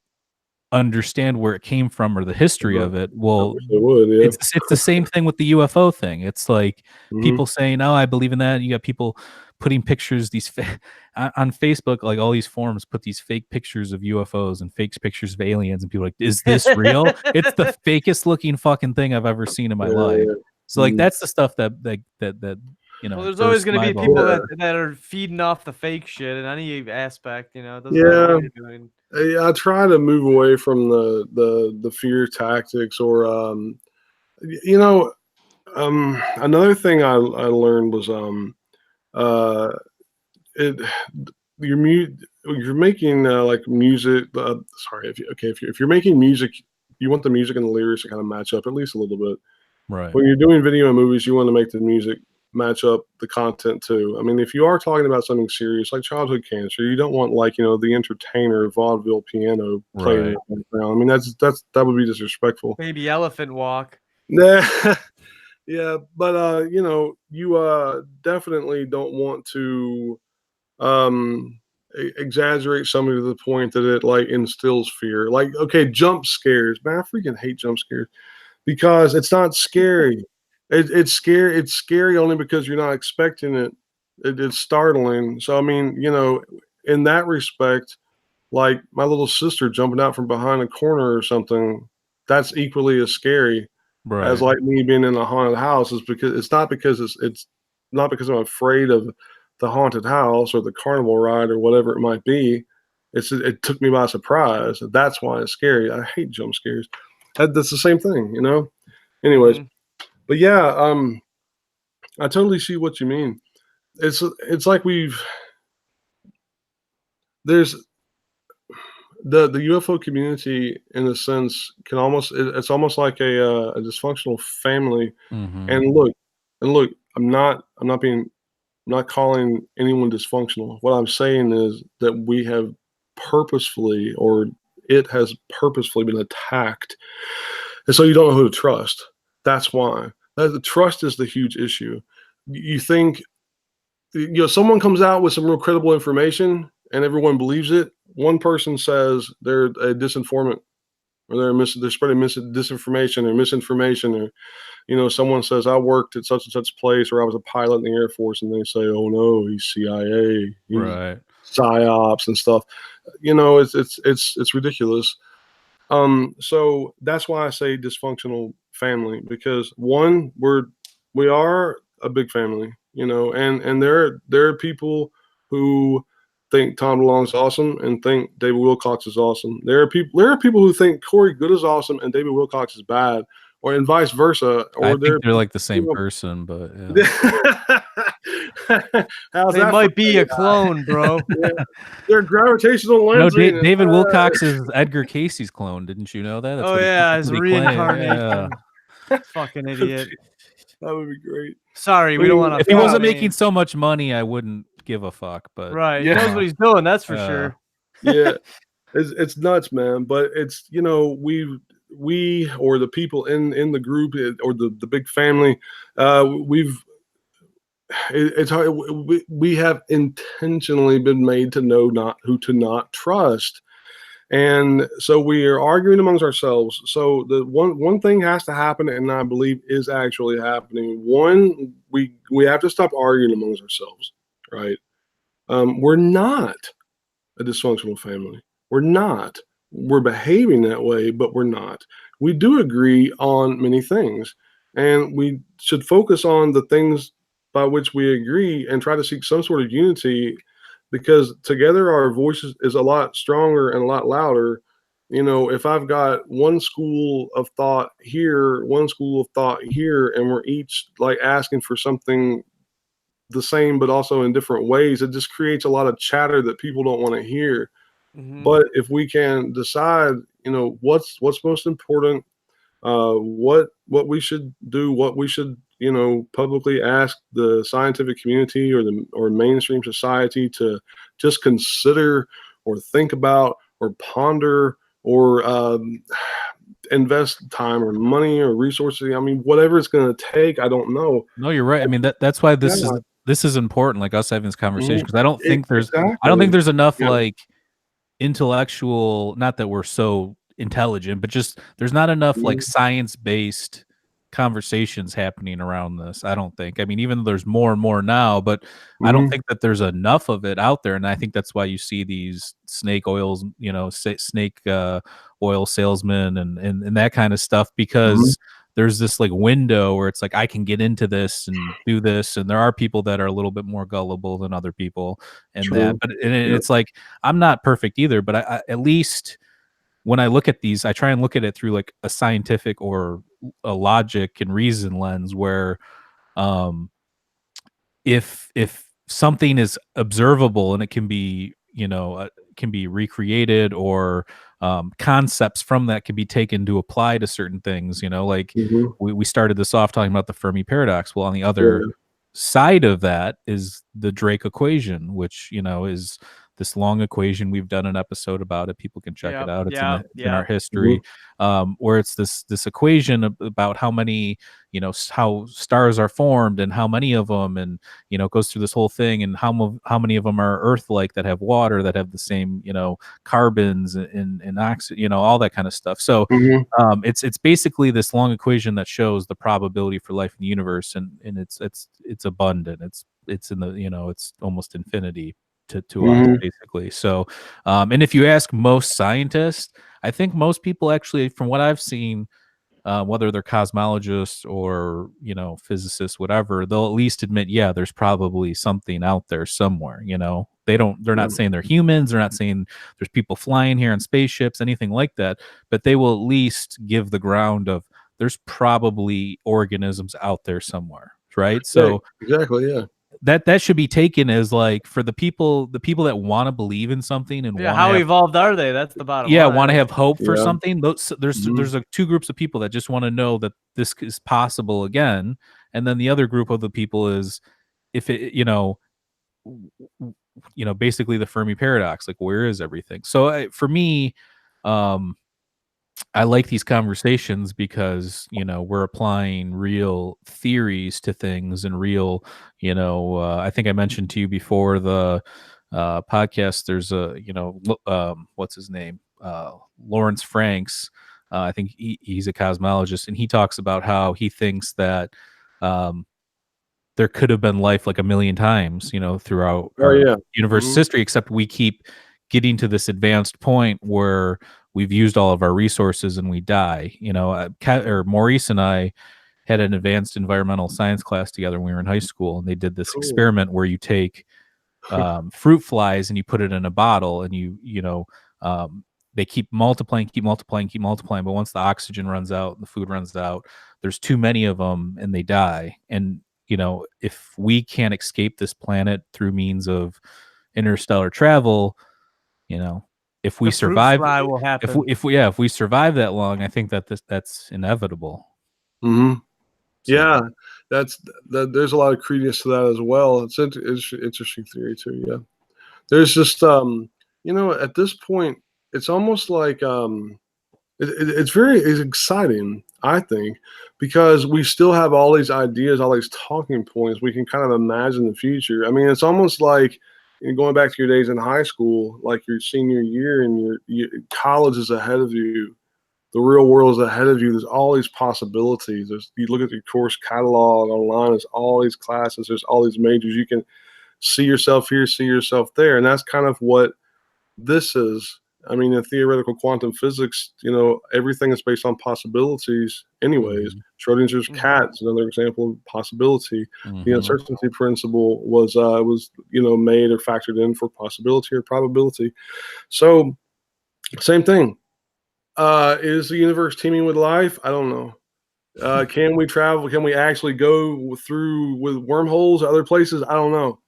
understand where it came from or the history of it. Well, wish they would, yeah. it's the same thing with the UFO thing. It's like Mhm. people saying, "Oh, I believe in that." You got people putting pictures on Facebook, like all these forums put these fake pictures of UFOs and fake pictures of aliens, and people are like, "Is this real?" It's the fakest looking fucking thing I've ever seen in my life. Yeah. So like Mhm. that's the stuff that you know. Well, there's always bursts going to my be people bubble. that are feeding off the fake shit in any aspect. You know, it doesn't Yeah. matter what you're doing. I try to move away from the fear tactics, or you know, another thing I learned was it you're making like music. Sorry, if you're making music, you want the music and the lyrics to kind of match up at least a little bit. Right. When you're doing video and movies, you want to make the music match up the content too. I mean, if you are talking about something serious like childhood cancer, you don't want like the entertainer vaudeville piano playing in the background. I mean, that would be disrespectful. Baby elephant walk. Nah. Yeah, but you definitely don't want to exaggerate somebody to the point that it like instills fear. Like, okay, jump scares, man, I freaking hate jump scares because it's not scary. It's scary. It's scary only because you're not expecting it. It's startling. So I mean, in that respect, like my little sister jumping out from behind a corner or something, that's equally as scary as like me being in a haunted house. Is because it's not because it's not because I'm afraid of the haunted house or the carnival ride or whatever it might be. It took me by surprise. That's why it's scary. I hate jump scares. That's the same thing, Anyways, but yeah, I totally see what you mean. It's like there's the UFO community in a sense can it's almost like a dysfunctional family. Mm-hmm. And look, I'm not calling anyone dysfunctional. What I'm saying is that we have purposefully, or it has purposefully been attacked, and so you don't know who to trust. That's why. The trust is the huge issue. You think, someone comes out with some real credible information and everyone believes it. One person says they're a disinformant, or they're spreading disinformation or misinformation, or someone says I worked at such and such place, or I was a pilot in the Air Force, and they say, oh no, he's CIA, he's psyops and stuff. It's ridiculous. So that's why I say dysfunctional family, because one, we are a big family, and there are people who think Tom DeLonge is awesome and think David Wilcox is awesome. There are people who think Corey Good is awesome and David Wilcox is bad, or and vice versa. Or I think they're like the same person, but they might be a clone, bro. Yeah. They're gravitational lensing. No, David Wilcox is Edgar Casey's clone. Didn't you know that? That's his reincarnation. Yeah. Fucking idiot. That would be great. Sorry, we don't want to. If he wasn't making so much money, I wouldn't give a fuck. But he knows what he's doing. That's for sure. Yeah, it's nuts, man. But it's we or the people in the group or the big family, it's hard. We have intentionally been made to know not who to not trust. And so we are arguing amongst ourselves. So the one thing has to happen, and I believe is actually happening. One, we have to stop arguing amongst ourselves, right? We're not a dysfunctional family. We're not. We're behaving that way, but we're not. We do agree on many things, and we should focus on the things by which we agree and try to seek some sort of unity, because together our voices is a lot stronger and a lot louder. If I've got one school of thought here, one school of thought here, and we're each like asking for something the same but also in different ways, it just creates a lot of chatter that people don't want to hear. But if we can decide, what's most important, what we should do, what we should publicly ask the scientific community or mainstream society to just consider or think about or ponder or invest time or money or resources. I mean, whatever it's going to take, I don't know. No, you're right. I mean, that's why this is important, like us having this conversation, because I don't think there's enough like intellectual, not that we're so intelligent, but just there's not enough like Mhm. science-based conversations happening around this. I don't think. I mean, even though there's more and more now, but I don't Mhm. think that there's enough of it out there. And I think that's why you see these snake oils, snake oil salesmen and that kind of stuff, Mhm. because there's this like window where it's like I can get into this and do this, and there are people that are a little bit more gullible than other people, and that. True. But Yep. it's like I'm not perfect either, but I at least when I look at these, I try and look at it through like a scientific or a logic and reason lens where um if something is observable and it can be, can be recreated, or concepts from that can be taken to apply to certain things, like Mhm. we started this off talking about the Fermi paradox. Well, on the other Yeah. side of that is the Drake equation, which, is this long equation. We've done an episode about it. People can check it Yep, out. yep, It's in our yep. history, Mhm. where it's this equation about how many, how stars are formed and how many of them, and it goes through this whole thing, and how many of them are Earth-like, that have water, that have the same, carbons and oxygen, all that kind of stuff. So Mhm. it's basically this long equation that shows the probability for life in the universe, and it's abundant. It's in the, it's almost infinity to us Mhm. basically. So and if you ask most scientists, I think most people actually, from what I've seen, whether they're cosmologists or physicists, whatever, they'll at least admit, yeah, there's probably something out there somewhere. They're not Yeah. saying they're humans, they're not saying there's people flying here in spaceships, anything like that, but they will at least give the ground of there's probably organisms out there somewhere, right? Yeah. So Exactly. Yeah. that should be taken as like, for the people that want to believe in something and Yeah, want to how have, evolved are they? That's the bottom yeah, line. want to have hope for Yeah. something. Mhm. There's like two groups of people that just want to know that this is possible again, and then the other group of the people is, if it, basically the Fermi paradox, like where is everything? So for me, um, I like these conversations because, we're applying real theories to things, and real, I think I mentioned to you before the podcast, there's a, what's his name? Lawrence Franks. I think he's a cosmologist, and he talks about how he thinks that um, there could have been life like a million times, throughout Oh our yeah. universe's Mhm. history, except we keep getting to this advanced point where we've used all of our resources and we die. Maurice and I had an advanced environmental science class together when we were in high school, and they did this Cool. experiment where you take fruit flies and you put it in a bottle, and they keep multiplying, keep multiplying, keep multiplying. But once the oxygen runs out and the food runs out, there's too many of them and they die. And, if we can't escape this planet through means of interstellar travel, you know, if we The fruit survive, fly will happen. if we survive that long, I think that that's inevitable. Mhm. So, Yeah. That's that. There's a lot of credence to that as well. It's interesting theory too. Yeah. There's just at this point, it's almost like it's exciting, I think, because we still have all these ideas, all these talking points. We can kind of imagine the future. I mean, it's almost like, going back to your days in high school, like your senior year, and college is ahead of you. The real world is ahead of you. There's all these possibilities. You look at your course catalog online. There's all these classes. There's all these majors. You can see yourself here, see yourself there, and that's kind of what this is. I mean, in theoretical quantum physics, everything is based on possibilities anyways. mhm, Schrodinger's Mhm. cat is another example of possibility. The mhm, uncertainty principle was made or factored in for possibility or probability. So same thing. Is the universe teeming with life? I don't know. Can we travel? Can we actually go through with wormholes other places? I don't know.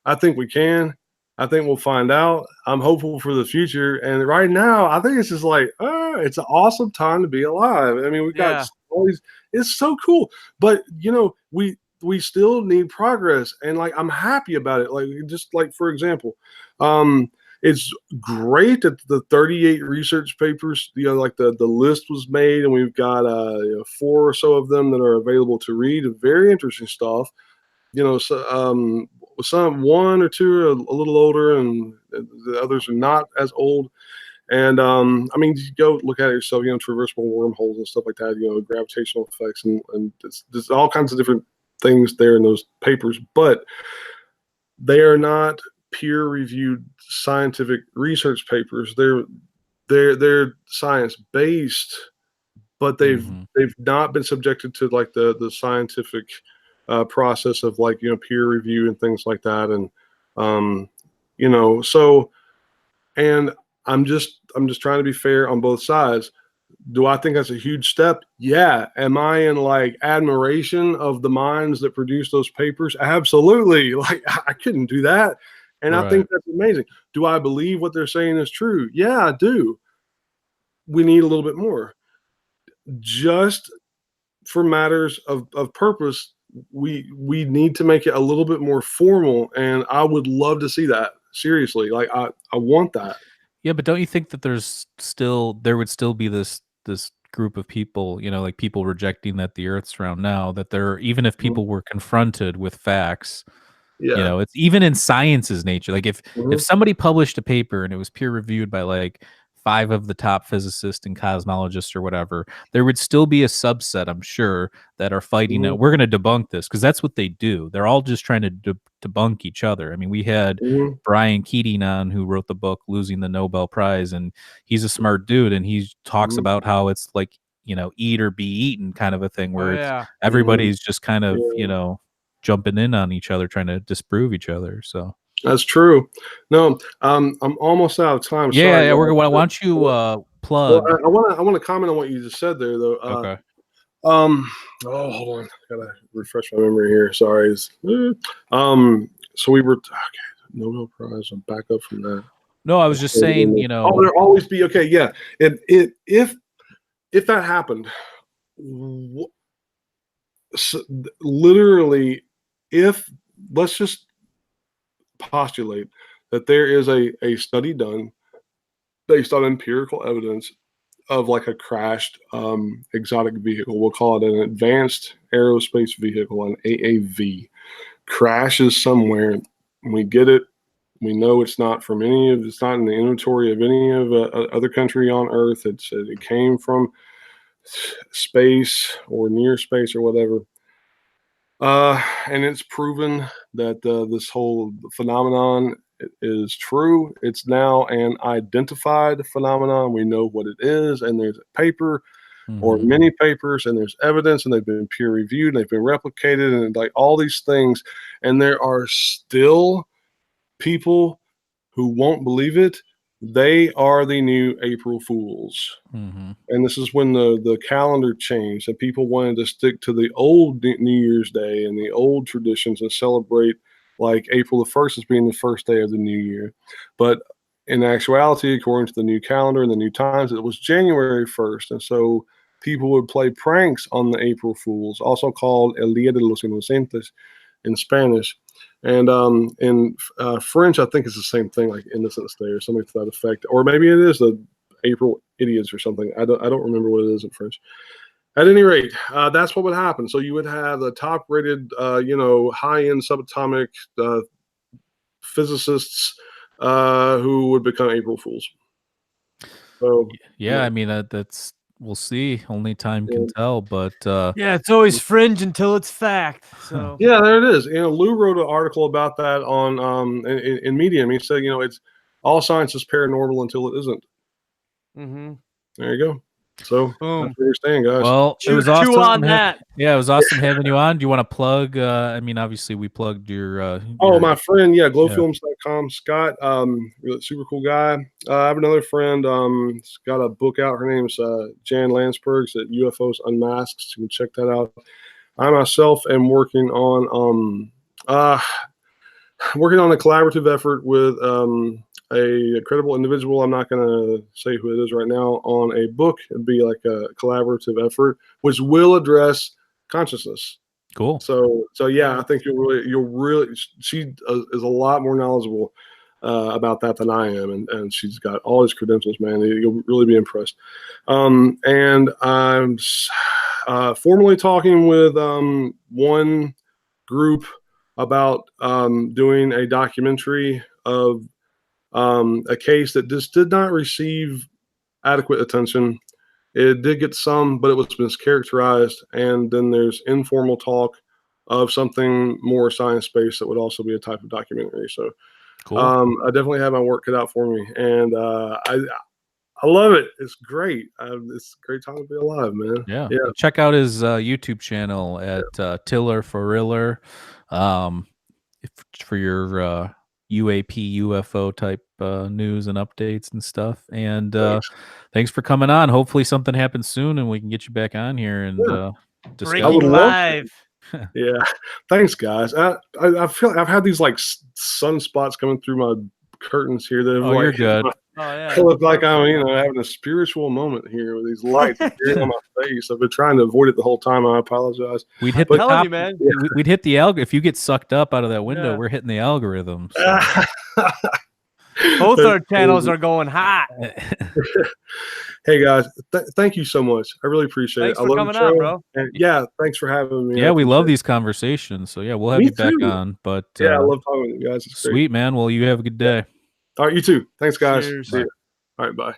I think we can. I think we'll find out. I'm hopeful for the future. And right now, I think it's just like, it's an awesome time to be alive. I mean, we got Yeah. all these, it's so cool. But we still need progress. And like I'm happy about it. Like just like for example, um, it's great that the 38 research papers, like the list was made, and we've got 4 or so of them that are available to read. Very interesting stuff. So some 1 or 2 are a little older, and the others are not as old. And I mean, you go look at it yourself, traversable wormholes and stuff like that, gravitational effects and there's all kinds of different things there in those papers, but they are not peer-reviewed scientific research papers. They're science-based, but they've not been subjected to like the scientific process of like peer review and things like that, and so, and I'm just trying to be fair on both sides. Do I think that's a huge step? Yeah. Am I in like admiration of the minds that produce those papers? Absolutely. Like I couldn't do that. And I think that's amazing. Do I believe what they're saying is true? Yeah, I do. We need a little bit more. Just for matters of purpose, we need to make it a little bit more formal. And I would love to see that. Seriously. Like I want that. Yeah, but don't you think that there would still be this group of people, like people rejecting that the Earth's round now, that even if people were confronted with facts, it's even in science's nature. Like if somebody published a paper and it was peer reviewed by like 5 of the top physicists and cosmologists or whatever, there would still be a subset, I'm sure, that are fighting. We're going to debunk this because that's what they do. They're all just trying to debunk each other. I mean, we had Brian Keating on, who wrote the book Losing the Nobel Prize, and he's a smart dude, and he talks about how it's like, eat or be eaten kind of a thing, where everybody's just kind of, jumping in on each other, trying to disprove each other. So that's true. No, I'm almost out of time. Sorry, why don't you plug? Well, I want to comment on what you just said there, though. Okay. Oh, hold on. Gotta refresh my memory here. Sorry. So we were Nobel Prize. I'm back up from that. No, I was just saying, Oh, there'll always be okay. Yeah, if that happened, literally, let's just postulate that there is a study done based on empirical evidence of like a crashed exotic vehicle. We'll call it an advanced aerospace vehicle, an AAV, crashes somewhere. We get it. We know it's not from it's not in the inventory of any of other country on Earth. It came from space or near space or whatever. And it's proven that this whole phenomenon is true. It's now an identified phenomenon. We know what it is, and there's a paper or many papers, and there's evidence, and they've been peer reviewed, and they've been replicated, and like all these things. And there are still people who won't believe it. They are the new April Fools. And this is when the calendar changed, and people wanted to stick to the old New Year's Day and the old traditions and celebrate like April the 1st as being the first day of the new year. But in actuality, according to the new calendar and the new times, it was January 1st. And so people would play pranks on the April Fools, also called El Día de los Inocentes in Spanish. And in French, I think it's the same thing, like Innocence Day or something to that effect. Or maybe it is the April Idiots or something. I don't remember what it is in French. At any rate, that's what would happen. So you would have the top-rated, high-end subatomic physicists who would become April Fools. So I mean that's we'll see. Only time can tell. But it's always fringe until it's fact. So yeah, there it is. Lou wrote an article about that on in Medium. He said, it's all science is paranormal until it isn't. There you go. So boom. That's where you're staying, guys. Well, it was awesome. On that. Yeah, it was awesome having you on. Do you want to plug? I mean, obviously we plugged your. My friend, glowfilms.com, Scott, really super cool guy. I have another friend. He's got a book out. Her name's Jan Landsberg's at UFOs Unmasked. You can check that out. I myself am working on a collaborative effort with a credible individual. I'm not going to say who it is right now, on a book. It'd be like a collaborative effort, which will address consciousness. Cool. So yeah, I think you'll really. She is a lot more knowledgeable about that than I am, and she's got all his credentials, man. You'll really be impressed. And I'm formally talking with one group about doing a documentary of a case that just did not receive adequate attention. It did get some, but it was mischaracterized. And then there's informal talk of something more science-based that would also be a type of documentary. So Cool. I definitely have my work cut out for me. And I love it. It's great. It's a great time to be alive, man. Yeah. Yeah. Check out his YouTube channel at Tiller for Riller. For your UAP, UFO type news and updates and stuff. And thanks for coming on. Hopefully something happens soon and we can get you back on here and discuss. Breaking I would love live. Yeah. Thanks, guys. I feel like I've had these like sunspots coming through my curtains here that have Oh, you're like good. I look like I'm, having a spiritual moment here with these lights appearing on my face. I've been trying to avoid it the whole time. I apologize. We'd hit I'm the telling top. you, man. We'd hit the algorithm. If you get sucked up out of that window, Yeah. we're hitting the algorithm. So. Both our channels are going hot. Hey guys, thank you so much. I really appreciate Thanks it. I for love coming the show. on, bro. And yeah, thanks for having me. Yeah, I we love appreciate these conversations. So yeah, we'll have Me you back too. on. But it. Yeah, I love talking with you guys. It's great. sweet, man. Well, you have a good day. All right, you too. Thanks, guys. Cheers. See you. All right, bye.